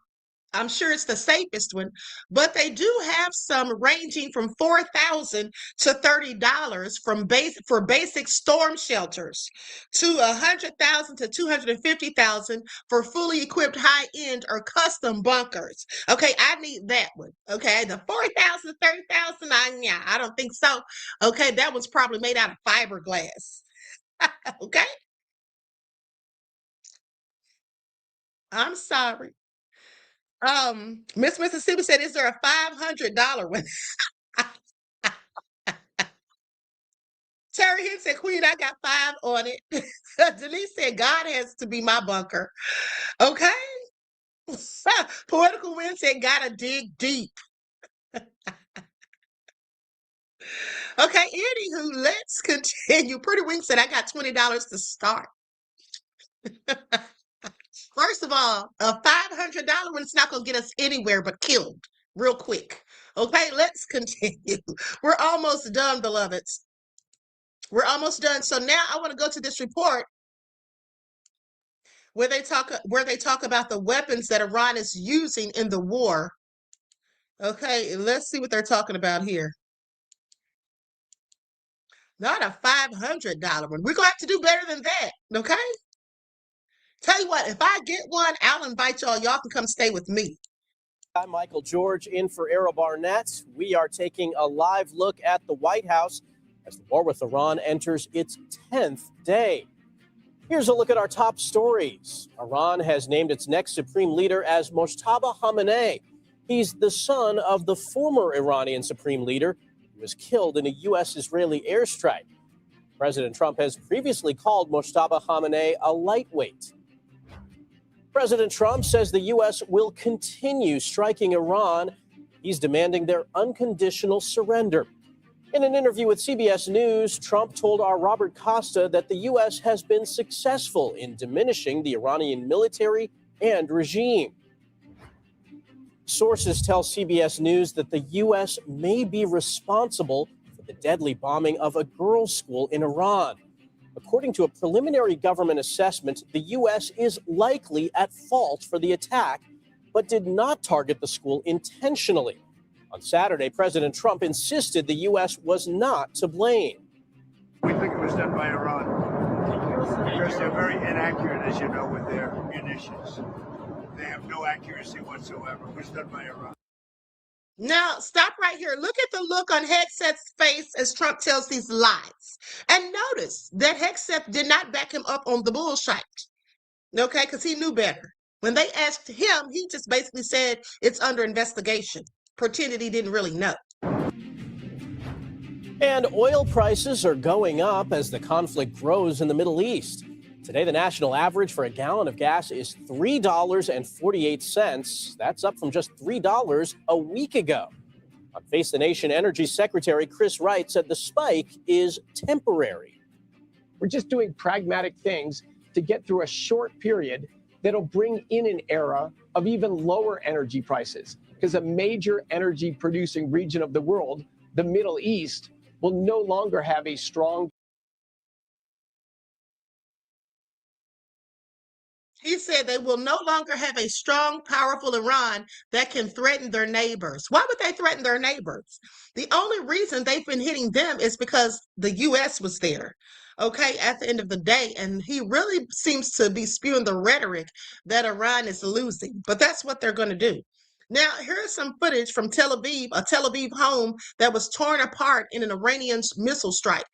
I'm sure it's the safest one, but they do have some ranging from $4,000 to $30 for basic storm shelters, to $100,000 to $250,000 for fully equipped high-end or custom bunkers. Okay, I need that one. Okay, the $4,000 to $30,000, yeah, I don't think so. Okay, that one's probably made out of fiberglass. Okay, I'm sorry. Miss Mississippi said, is there a $500 one? Terry Hicks said, Queen, I got 5 on it. Denise said, God has to be my bunker. Okay. Poetical Wind said, gotta dig deep. Okay, anywho, let's continue. Pretty Wing said, I got $20 to start. First of all, a $500 one is not going to get us anywhere but killed real quick. Okay, let's continue. We're almost done, beloveds. We're almost done. So now I want to go to this report where they talk about the weapons that Iran is using in the war. Okay, let's see what they're talking about here. Not a $500 one. We're going to have to do better than that. Okay? Tell you what, if I get one, I'll invite y'all. Y'all can come stay with me. I'm Michael George in for Errol Barnett. We are taking a live look at the White House as the war with Iran enters its 10th day. Here's a look at our top stories. Iran has named its next supreme leader as Mojtaba Khamenei. He's the son of the former Iranian supreme leader who was killed in a U.S.-Israeli airstrike. President Trump has previously called Mojtaba Khamenei a lightweight. President Trump says the U.S. will continue striking Iran. He's demanding their unconditional surrender. In an interview with CBS News, Trump told our Robert Costa that the U.S. has been successful in diminishing the Iranian military and regime. Sources tell CBS News that the U.S. may be responsible for the deadly bombing of a girls' school in Iran. According to a preliminary government assessment, the U.S. is likely at fault for the attack, but did not target the school intentionally. On Saturday, President Trump insisted the U.S. was not to blame. We think it was done by Iran because they're very inaccurate, as you know, with their munitions. They have no accuracy whatsoever. It was done by Iran. Now, stop right here. Look at the look on Hegseth's face as Trump tells these lies. And notice that Hegseth did not back him up on the bullshit. Okay, because he knew better. When they asked him, he just basically said it's under investigation. Pretended he didn't really know. And oil prices are going up as the conflict grows in the Middle East. Today, the national average for a gallon of gas is $3.48. That's up from just $3 a week ago. On Face the Nation, Energy Secretary Chris Wright said the spike is temporary. We're just doing pragmatic things to get through a short period that'll bring in an era of even lower energy prices, because a major energy producing region of the world, the Middle East, will no longer have a strong. He said they will no longer have a strong, powerful Iran that can threaten their neighbors. Why would they threaten their neighbors? The only reason they've been hitting them is because the U.S. was there, okay, at the end of the day. And he really seems to be spewing the rhetoric that Iran is losing. But that's what they're going to do. Now, here's some footage from Tel Aviv, a Tel Aviv home that was torn apart in an Iranian missile strike.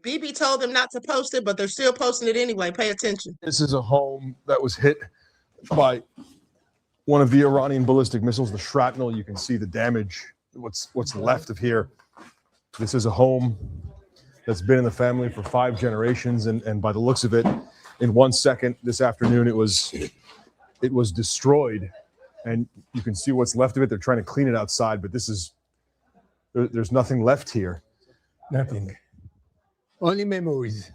Bibi told them not to post it, but they're still posting it anyway. Pay attention. This is a home that was hit by one of the Iranian ballistic missiles, the shrapnel. You can see the damage, what's left of here. This is a home that's been in the family for 5 generations, and by the looks of it, in 1 second this afternoon, it was destroyed, and you can see what's left of it. They're trying to clean it outside, but there's nothing left here. Nothing. Only memories.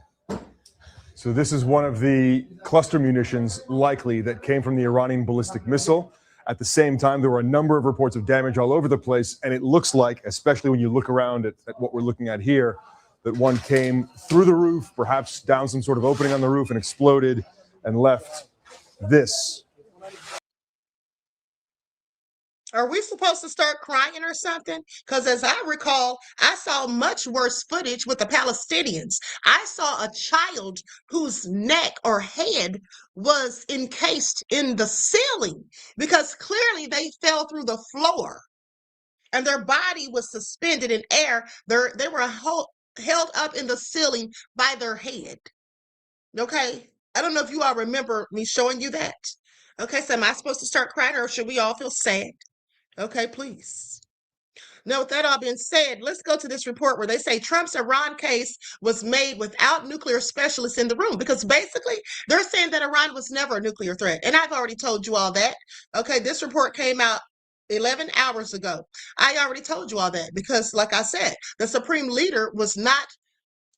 So this is one of the cluster munitions likely that came from the Iranian ballistic missile. At the same time, there were a number of reports of damage all over the place, and it looks like, especially when you look around at what we're looking at here, that one came through the roof, perhaps down some sort of opening on the roof, and exploded and left this. Are we supposed to start crying or something? Because as I recall, I saw much worse footage with the Palestinians. I saw a child whose neck or head was encased in the ceiling because clearly they fell through the floor and their body was suspended in air. They were held up in the ceiling by their head. Okay? I don't know if you all remember me showing you that. Okay, so am I supposed to start crying or should we all feel sad? Okay, please. Now, with that all being said, let's go to this report where they say Trump's Iran case was made without nuclear specialists in the room, because basically they're saying that Iran was never a nuclear threat. And I've already told you all that. Okay, this report came out 11 hours ago. I already told you all that because, like I said, the supreme leader was not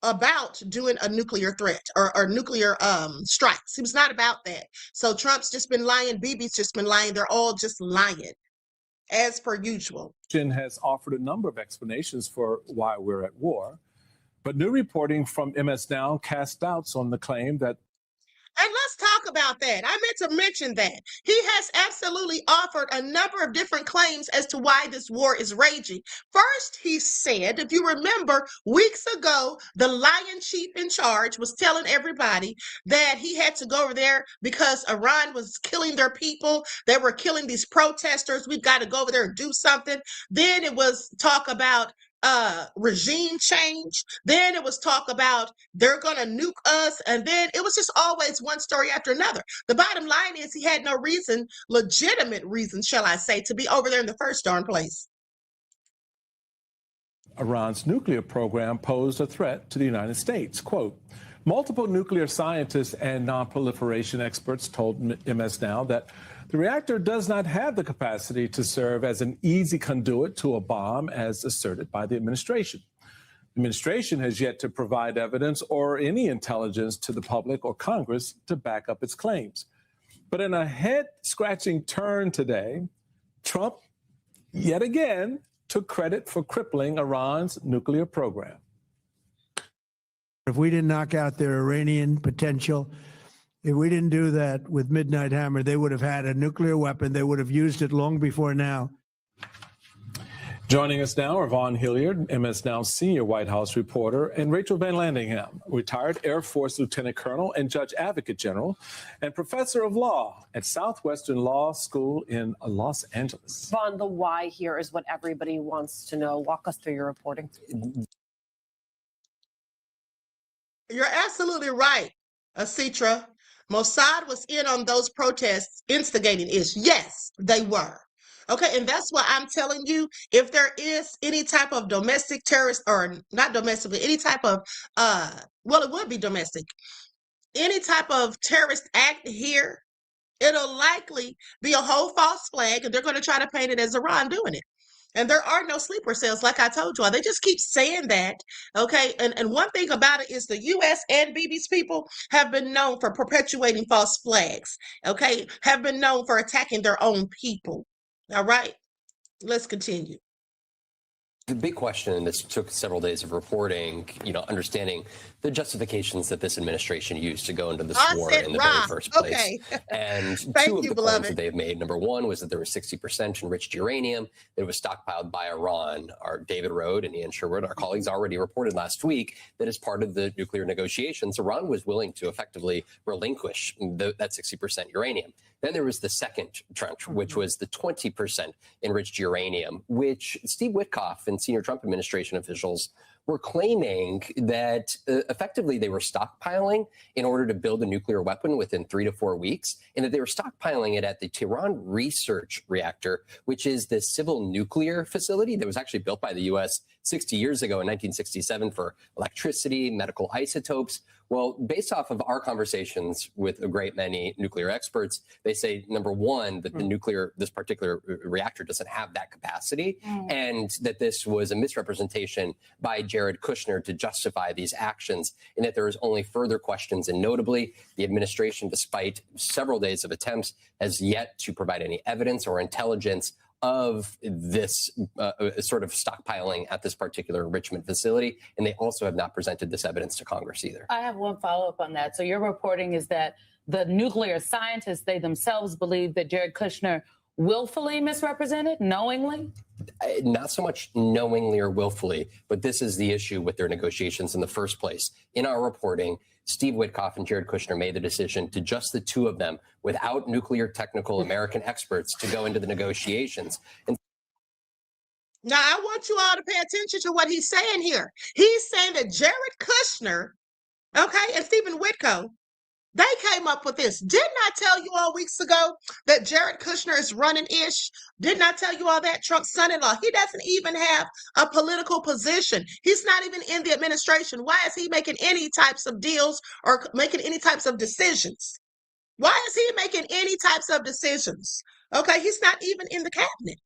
about doing a nuclear threat or nuclear strikes. He was not about that. So Trump's just been lying. Bibi's just been lying. They're all just lying, as per usual. Has offered a number of explanations for why we're at war, but new reporting from MS Now cast doubts on the claim that. And let's talk about that. I meant to mention that. He has absolutely offered a number of different claims as to why this war is raging. First, he said, if you remember, weeks ago, the lion chief in charge was telling everybody that he had to go over there because Iran was killing their people. They were killing these protesters. We've got to go over there and do something. Then it was talk about regime change. Then it was talk about they're gonna nuke us, and then it was just always one story after another. The bottom line is he had no reason, legitimate reason, shall I say, to be over there in the first darn place. Iran's nuclear program posed a threat to the United States. Quote, multiple nuclear scientists and non-proliferation experts told MS Now that the reactor does not have the capacity to serve as an easy conduit to a bomb, as asserted by the administration. The administration has yet to provide evidence or any intelligence to the public or Congress to back up its claims. But in a head-scratching turn today, Trump, yet again, took credit for crippling Iran's nuclear program. If we didn't knock out their Iranian potential, if we didn't do that with Midnight Hammer, they would have had a nuclear weapon. They would have used it long before now. Joining us now are Vaughn Hilliard, MS Now's senior White House reporter, and Rachel Van Landingham, retired Air Force Lieutenant Colonel and Judge Advocate General, and professor of law at Southwestern Law School in Los Angeles. Vaughn, the why here is what everybody wants to know. Walk us through your reporting. You're absolutely right, Asitra. Mossad was in on those protests instigating it. Yes, they were. Okay, and that's why I'm telling you, if there is any type of domestic terrorist, or not domestic, but any type of well, it would be domestic, any type of terrorist act here, it'll likely be a whole false flag, and they're going to try to paint it as Iran doing it. And there are no sleeper cells, like I told you. They just keep saying that. Okay. And one thing about it is the US and Bibi's people have been known for perpetuating false flags. Okay. Have been known for attacking their own people. All right. Let's continue. The big question, and this took several days of reporting, understanding the justifications that this administration used to go into this war in the very first place. Okay. And two of the claims that they've made, number one was that there was 60% enriched uranium that was stockpiled by Iran. Our David Rode and Ian Sherwood, our colleagues, already reported last week that as part of the nuclear negotiations, Iran was willing to effectively relinquish that 60% uranium. Then there was the second tranche, which was the 20% enriched uranium, which Steve Witkoff and senior Trump administration officials were claiming that effectively they were stockpiling in order to build a nuclear weapon within 3 to 4 weeks, and that they were stockpiling it at the Tehran Research Reactor, which is the civil nuclear facility that was actually built by the U.S. 60 years ago in 1967 for electricity, medical isotopes. Well, based off of our conversations with a great many nuclear experts, they say, number one, that this particular reactor doesn't have that capacity, and that this was a misrepresentation by Jared Kushner to justify these actions, and that there is only further questions. And notably, the administration, despite several days of attempts, has yet to provide any evidence or intelligence of this sort of stockpiling at this particular enrichment facility. And they also have not presented this evidence to Congress either. I have one follow-up on that. So your reporting is that the nuclear scientists, they themselves believe that Jared Kushner willfully misrepresented, knowingly? Not so much knowingly or willfully, but this is the issue with their negotiations in the first place. In our reporting, Steve Witkoff and Jared Kushner made the decision to just the two of them, without nuclear technical American experts, to go into the negotiations. And now, I want you all to pay attention to what he's saying here. He's saying that Jared Kushner, okay, and Stephen Witkoff, they came up with this. Didn't I tell you all weeks ago that Jared Kushner is running ish? Didn't I tell you all that? Trump's son-in-law. He doesn't even have a political position. He's not even in the administration. Why is he making any types of deals or making any types of decisions? Why is he making any types of decisions? Okay, he's not even in the cabinet.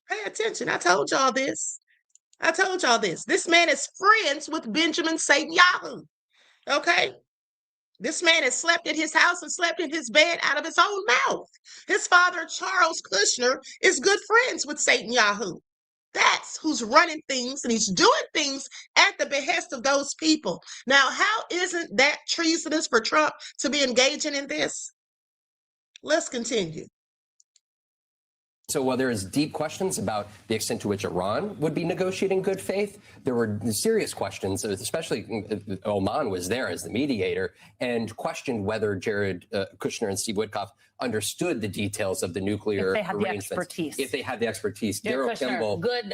Pay attention. I told y'all this. I told y'all this. This man is friends with Benjamin Netanyahu. Okay? This man has slept in his house and slept in his bed out of his own mouth. His father, Charles Kushner, is good friends with Netanyahu. That's who's running things, and he's doing things at the behest of those people. Now, how isn't that treasonous for Trump to be engaging in this? Let's continue. so while there is deep questions about the extent to which Iran would be negotiating good faith, there were serious questions, especially Oman was there as the mediator, and questioned whether Jared Kushner and Steve Witkoff understood the details of the nuclear arrangements. If they had the expertise. Daryl Kimball, good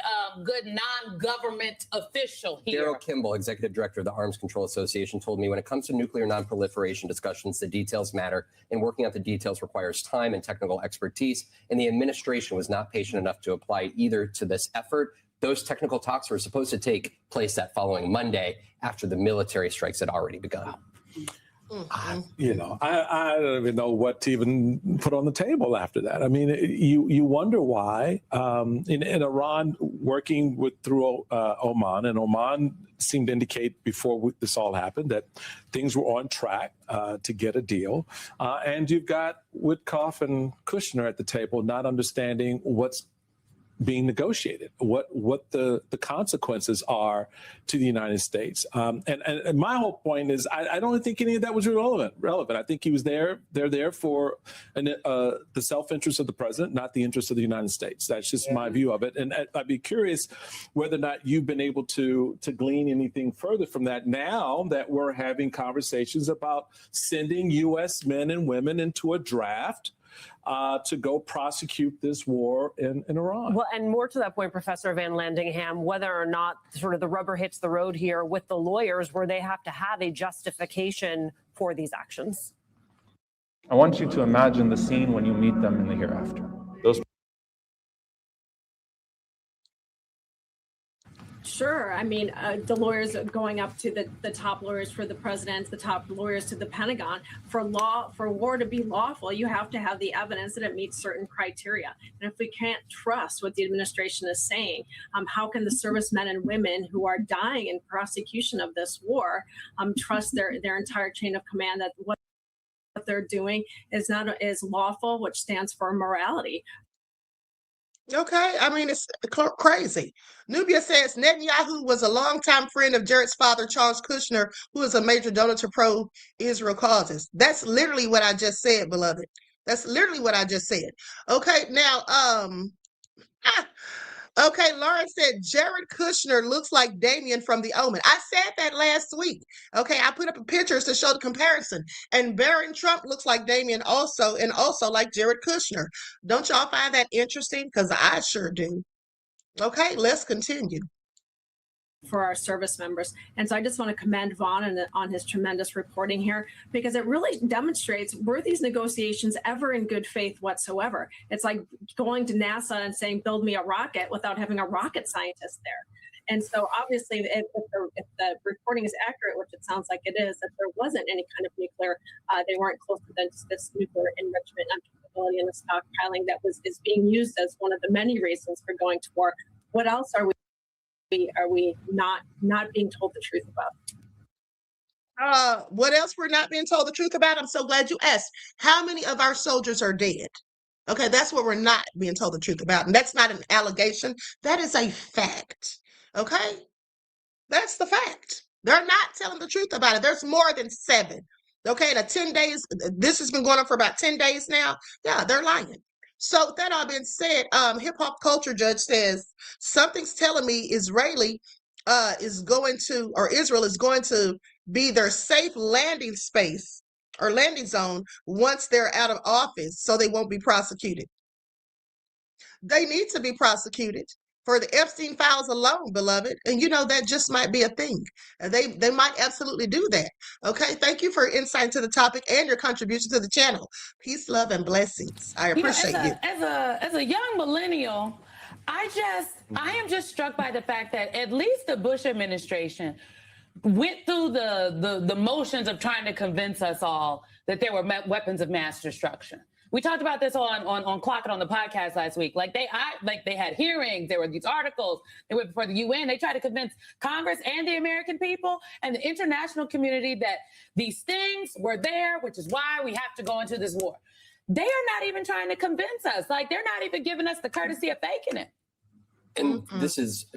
non-government official here. Daryl Kimball, executive director of the Arms Control Association, told me when it comes to nuclear non-proliferation discussions, the details matter, and working out the details requires time and technical expertise, and the administration was not patient enough to apply either to this effort. Those technical talks were supposed to take place that following Monday after the military strikes had already begun. I don't even know what to even put on the table after that. I mean, you wonder why in Iran working through Oman, and Oman seemed to indicate before this all happened that things were on track to get a deal. And you've got Witkoff and Kushner at the table not understanding what's being negotiated, what the consequences are to the United States. And my whole point is I don't think any of that was relevant. I think he was there. They're there for the self-interest of the president, not the interest of the United States. That's just my view of it. And I'd be curious whether or not you've been able to glean anything further from that now that we're having conversations about sending U.S. men and women into a draft to go prosecute this war in Iran. Well, and more to that point, Professor Van Landingham, whether or not sort of the rubber hits the road here with the lawyers where they have to have a justification for these actions. I want you to imagine the scene when you meet them in the hereafter. Those Sure. I mean, the lawyers are going up to the top lawyers for the president, the top lawyers to the Pentagon. For war to be lawful, you have to have the evidence that it meets certain criteria. And if we can't trust what the administration is saying, how can the servicemen and women who are dying in prosecution of this war trust their entire chain of command that what they're doing is lawful, which stands for morality. Okay, I mean, it's crazy. Nubia says Netanyahu was a longtime friend of Jared's father, Charles Kushner, who is a major donor to pro-Israel causes. That's literally what I just said, beloved. That's literally what I just said. Okay, now, okay, Lauren said Jared Kushner looks like Damien from The Omen. I said that last week. Okay, I put up pictures to show the comparison. And Barron Trump looks like Damien also, and also like Jared Kushner. Don't y'all find that interesting? Because I sure do. Okay, let's continue. For our service members. And so I just want to commend Vaughn on his tremendous reporting here, because it really demonstrates, were these negotiations ever in good faith whatsoever? It's like going to NASA and saying, build me a rocket, without having a rocket scientist there. And so obviously, if the reporting is accurate, which it sounds like it is, that there wasn't any kind of nuclear, they weren't closer than just this nuclear enrichment capability and the stockpiling that is being used as one of the many reasons for going to war. What else are we not being told the truth about? What else we're not being told the truth about? I'm so glad you asked. How many of our soldiers are dead? Okay, that's what we're not being told the truth about. And that's not an allegation. That is a fact. Okay? That's the fact. They're not telling the truth about it. There's more than 7. Okay, in 10 days, this has been going on for about 10 days now. Yeah, they're lying. So that all being said, Hip Hop Culture Judge says, something's telling me Israel is going to be their safe landing space or landing zone once they're out of office, so they won't be prosecuted. They need to be prosecuted for the Epstein files alone, beloved. And you know, that just might be a thing. They might absolutely do that. Okay, thank you for insight into the topic and your contribution to the channel. Peace, love, and blessings. I appreciate you. As a young millennial, I am just struck by the fact that at least the Bush administration went through the motions of trying to convince us all that there were weapons of mass destruction. We talked about this on Clock It on the podcast last week. Like they had hearings, there were these articles, they went before the UN. They tried to convince Congress and the American people and the international community that these things were there, which is why we have to go into this war. They are not even trying to convince us. Like they're not even giving us the courtesy of faking it. And this is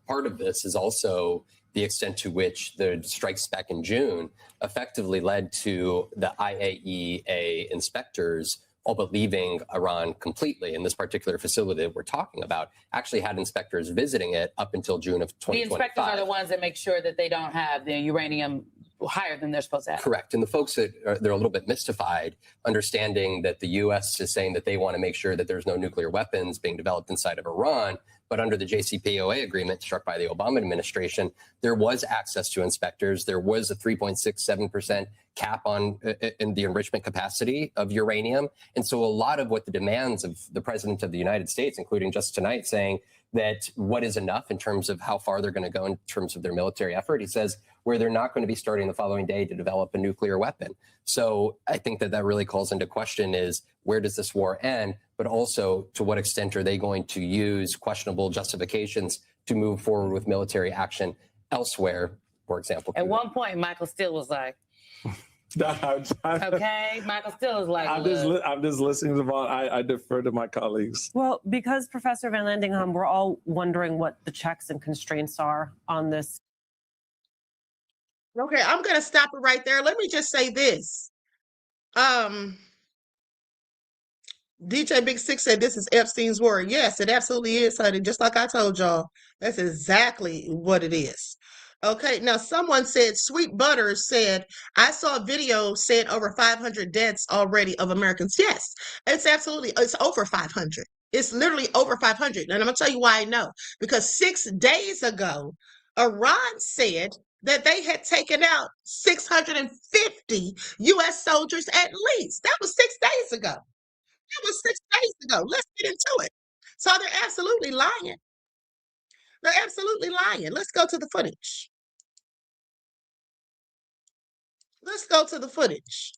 part of this is also the extent to which the strikes back in June effectively led to the IAEA inspectors all but leaving Iran completely. In this particular facility that we're talking about actually had inspectors visiting it up until June of 2025. The inspectors are the ones that make sure that they don't have the uranium higher than they're supposed to have. Correct. And the folks that they're a little bit mystified, understanding that the U.S. is saying that they want to make sure that there's no nuclear weapons being developed inside of Iran. But under the JCPOA agreement struck by the Obama administration, there was access to inspectors. There was a 3.67% cap on in the enrichment capacity of uranium. And so a lot of what the demands of the president of the United States, including just tonight, saying that what is enough in terms of how far they're going to go in terms of their military effort, he says, where they're not going to be starting the following day to develop a nuclear weapon. So I think that really calls into question is where does this war end? But also to what extent are they going to use questionable justifications to move forward with military action elsewhere, for example? At one point, Michael Steele was like, okay, Michael Steele is like, I'm just listening to Vaughn. I defer to my colleagues. Well, because Professor Van Landingham, we're all wondering what the checks and constraints are on this. Okay, I'm going to stop it right there. Let me just say this. DJ Big Six said this is Epstein's war. Yes, it absolutely is, honey. Just like I told y'all, that's exactly what it is. Okay, now someone said, Sweet Butter said, I saw a video said over 500 deaths already of Americans. Yes, it's over 500. It's literally over 500. And I'm going to tell you why I know. Because 6 days ago, Iran said that they had taken out 650 U.S. soldiers at least. That was 6 days ago. That was 6 days ago. Let's get into it. So they're absolutely lying. They're absolutely lying. Let's go to the footage. Let's go to the footage.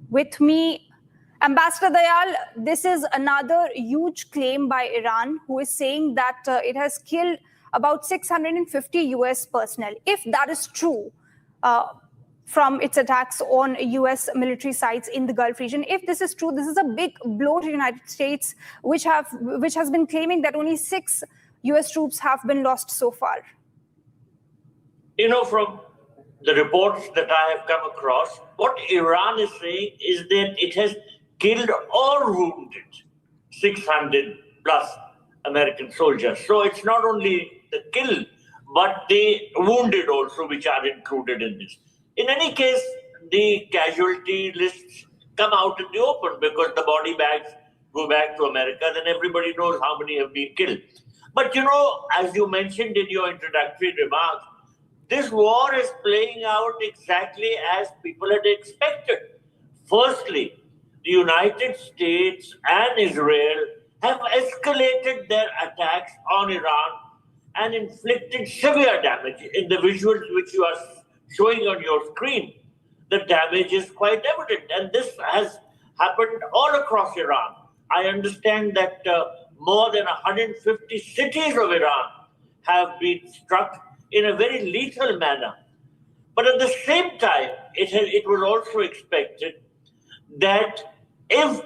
With me, Ambassador Dayal, this is another huge claim by Iran, who is saying that it has killed about 650 US personnel. If that is true, from its attacks on US military sites in the Gulf region, if this is true, this is a big blow to the United States, which has been claiming that only 6 US troops have been lost so far. You know, from the reports that I have come across, what Iran is saying is that it has killed or wounded 600 plus American soldiers. So it's not only the kill, but the wounded also, which are included in this. In any case, the casualty lists come out in the open because the body bags go back to America, then everybody knows how many have been killed. But you know, as you mentioned in your introductory remarks, this war is playing out exactly as people had expected. Firstly, the United States and Israel have escalated their attacks on Iran and inflicted severe damage. In the visuals which you are showing on your screen, the damage is quite evident. And this has happened all across Iran. I understand that more than 150 cities of Iran have been struck in a very lethal manner. But at the same time, it was also expected that if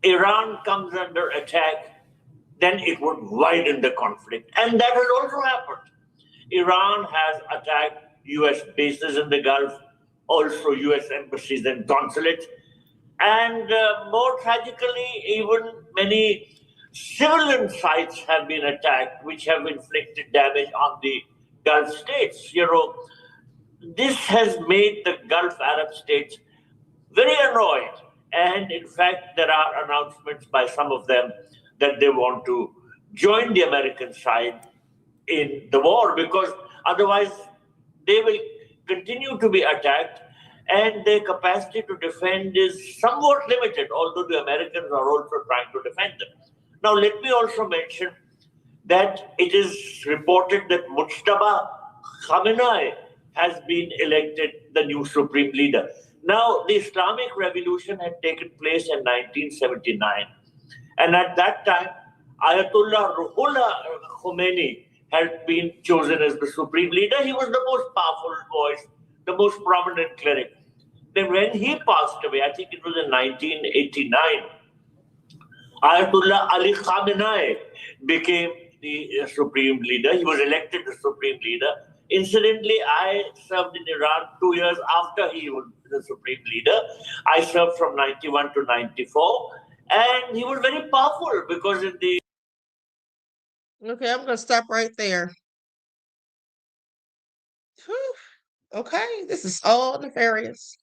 Iran comes under attack, then it would widen the conflict. And that has also happened. Iran has attacked US bases in the Gulf, also US embassies and consulates. And more tragically, even many civilian sites have been attacked, which have inflicted damage on the Gulf states. You know, this has made the Gulf Arab states very annoyed. And in fact, there are announcements by some of them that they want to join the American side in the war, because otherwise they will continue to be attacked and their capacity to defend is somewhat limited, although the Americans are also trying to defend them. Now, let me also mention that it is reported that Mujtaba Khamenei has been elected the new supreme leader. Now, the Islamic Revolution had taken place in 1979. And at that time, Ayatollah Ruhollah Khomeini had been chosen as the supreme leader. He was the most powerful voice, the most prominent cleric. Then when he passed away, I think it was in 1989, Ayatollah Ali Khamenei became the supreme leader. He was elected the supreme leader. Incidentally, I served in Iran 2 years after he was the supreme leader. I served from 91 to 94. And he was very powerful because in the... Okay, I'm going to stop right there. Whew. Okay, this is all nefarious.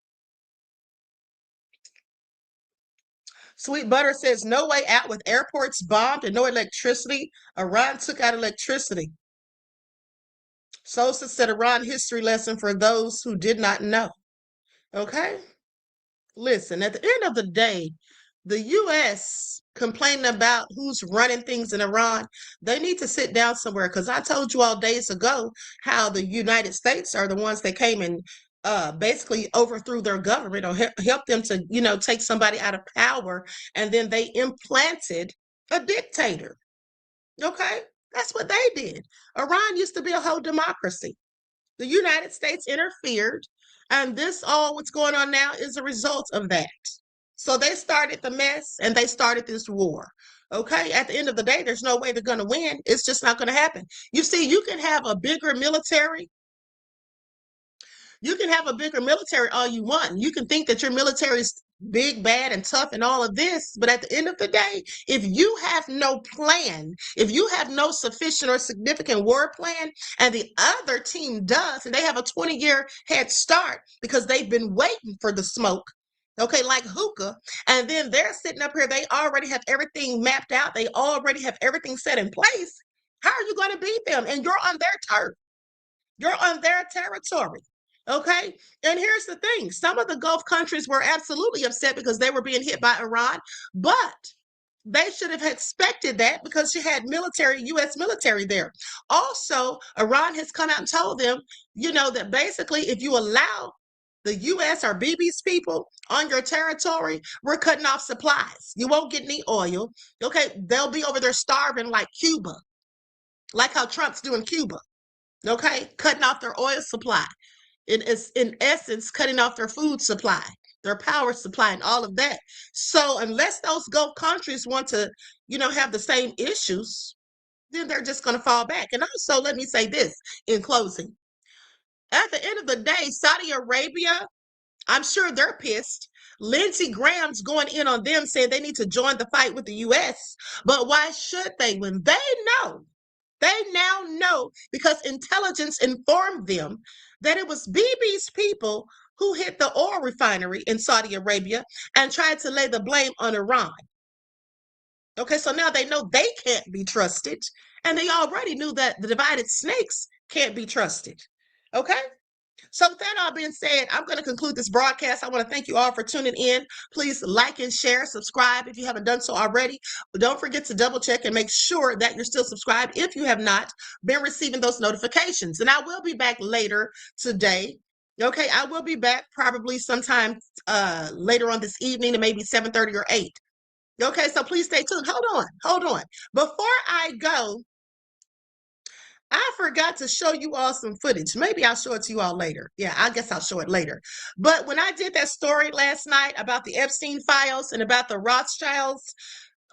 Sweet Butter says, no way out with airports bombed and no electricity. Iran took out electricity. Sosa said Iran history lesson for those who did not know. Okay? Listen, at the end of the day, the U.S. complaining about who's running things in Iran, they need to sit down somewhere, because I told you all days ago how the United States are the ones that came and basically overthrew their government or helped them to, you know, take somebody out of power, and then they implanted a dictator. Okay? That's what they did. Iran used to be a whole democracy. The United States interfered, and this all what's going on now is a result of that. So they started the mess and they started this war. Okay, at the end of the day, there's no way they're going to win. It's just not going to happen. You see, you can have a bigger military. You can have a bigger military all you want. You can think that your military is big, bad, and tough and all of this. But at the end of the day, if you have no plan, if you have no sufficient or significant war plan, and the other team does, and they have a 20-year head start because they've been waiting for the smoke, okay, like hookah, and then they're sitting up here, they already have everything mapped out, they already have everything set in place, how are you going to beat them? And you're on their turf. You're on their territory. Okay. And here's the thing. Some of the Gulf countries were absolutely upset because they were being hit by Iran, but they should have expected that because you had military, U.S. military there. Also, Iran has come out and told them, that basically if you allow the U.S. or Bibi's people on your territory, we're cutting off supplies. You won't get any oil. Okay. They'll be over there starving like Cuba, like how Trump's doing Cuba. Okay. Cutting off their oil supply. It is, in essence, cutting off their food supply, their power supply, and all of that. So unless those Gulf countries want to, have the same issues, then they're just going to fall back. And also, let me say this in closing. At the end of the day, Saudi Arabia, I'm sure they're pissed. Lindsey Graham's going in on them saying they need to join the fight with the U.S. But why should they when they know? They now know because intelligence informed them that it was Bibi's people who hit the oil refinery in Saudi Arabia and tried to lay the blame on Iran. Okay, so now they know they can't be trusted, and they already knew that the divided snakes can't be trusted. Okay? So with that all being said, I'm going to conclude this broadcast. I want to thank you all for tuning in. Please like and share, subscribe if you haven't done so already. But don't forget to double check and make sure that you're still subscribed if you have not been receiving those notifications. And I will be back later today. Okay, I will be back probably sometime later on this evening, and maybe 7:30 or 8. Okay, so please stay tuned. Hold on. Before I go, I forgot to show you all some footage. Maybe I'll show it to you all later. Yeah, I guess I'll show it later. But when I did that story last night about the Epstein files and about the Rothschilds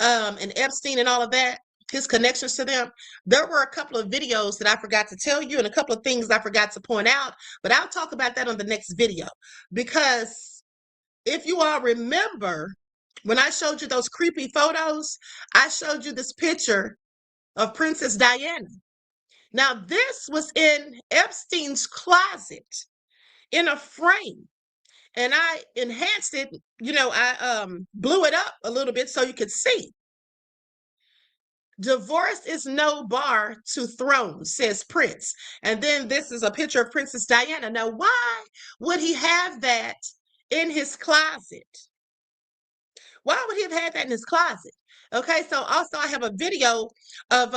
and Epstein and all of that, his connections to them, there were a couple of videos that I forgot to tell you and a couple of things I forgot to point out. But I'll talk about that on the next video. Because if you all remember, when I showed you those creepy photos, I showed you this picture of Princess Diana. Now, this was in Epstein's closet in a frame, and I enhanced it. I blew it up a little bit so you could see. Divorce is no bar to throne, says Prince. And then this is a picture of Princess Diana. Now, why would he have that in his closet? Why would he have had that in his closet? Okay, so also I have a video of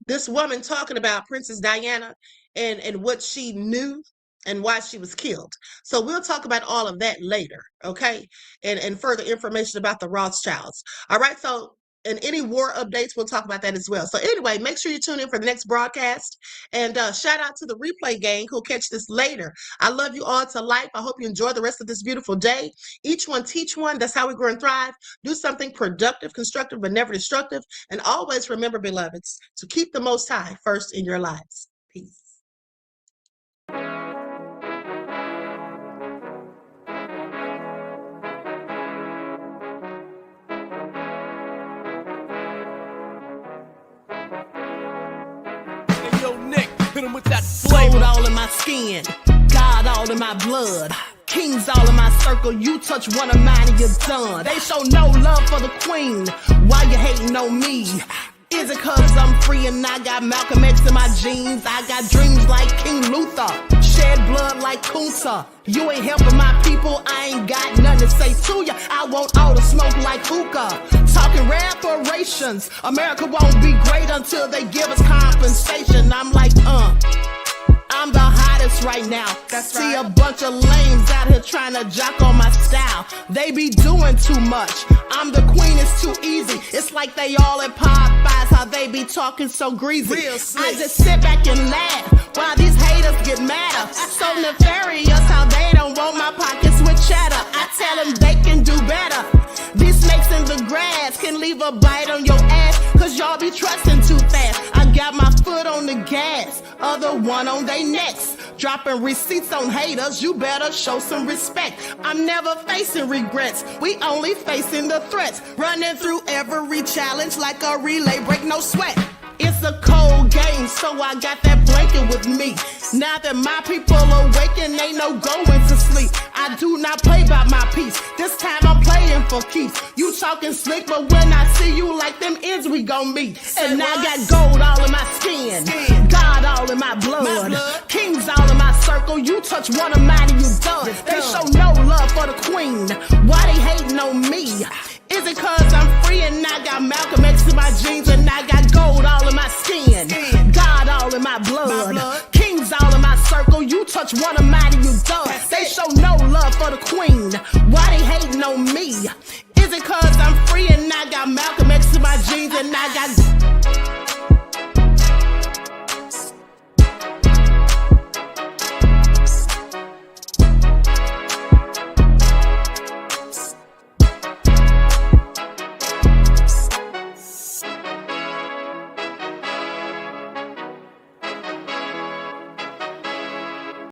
this woman talking about Princess Diana and what she knew and why she was killed. So we'll talk about all of that later, okay? And further information about the Rothschilds. All right, so and any war updates, we'll talk about that as well. So anyway, make sure you tune in for the next broadcast. And shout out to the replay gang who'll catch this later. I love you all to life. I hope you enjoy the rest of this beautiful day. Each one teach one. That's how we grow and thrive. Do something productive, constructive, but never destructive. And always remember, beloveds, to keep the Most High first in your lives. Peace. With that flavor all in my skin, God all in my blood, kings all in my circle. You touch one of mine and you're done. They show no love for the queen. Why you hating on me? Is it cause I'm free and I got Malcolm X in my jeans? I got dreams like King Luther, shed blood like Kunta. You ain't helping my people, I ain't got nothing to say to ya. I want all the smoke like hookah. Talking reparations, America won't be great until they give us compensation. I'm like, I'm the hottest right now. That's See right. A bunch of lames out here trying to jock on my style. They be doing too much. I'm the queen, it's too easy. It's like they all at Popeyes, how they be talking so greasy. I just sit back and laugh while these haters get madder. So nefarious how they don't want my pockets with cheddar. I tell them they can do better. These snakes in the grass can leave a bite on your ass, cause y'all be trusting too fast. I got my foot on the gas, other one on they necks. Dropping receipts on haters, you better show some respect. I'm never facing regrets, we only facing the threats. Running through every challenge like a relay, break no sweat. It's a cold game, so I got that blanket with me. Now that my people awaken, ain't no going to sleep. I do not not play by my piece. This time I'm playing for keeps. You talking slick, but when I see you like them ends, we gon' meet. And I got gold all in my skin, God all in my blood, kings all in my circle. You touch one of mine and you done. They show no love for the queen. Why they hating on me? Is it cause I'm free and I got Malcolm X in my jeans and I got gold all in my skin, God all in my blood, kings all in my circle. You touch one of mine and you done. They show no love for the queen. Why they hating on me? Is it cause I'm free and I got Malcolm X in my jeans and I got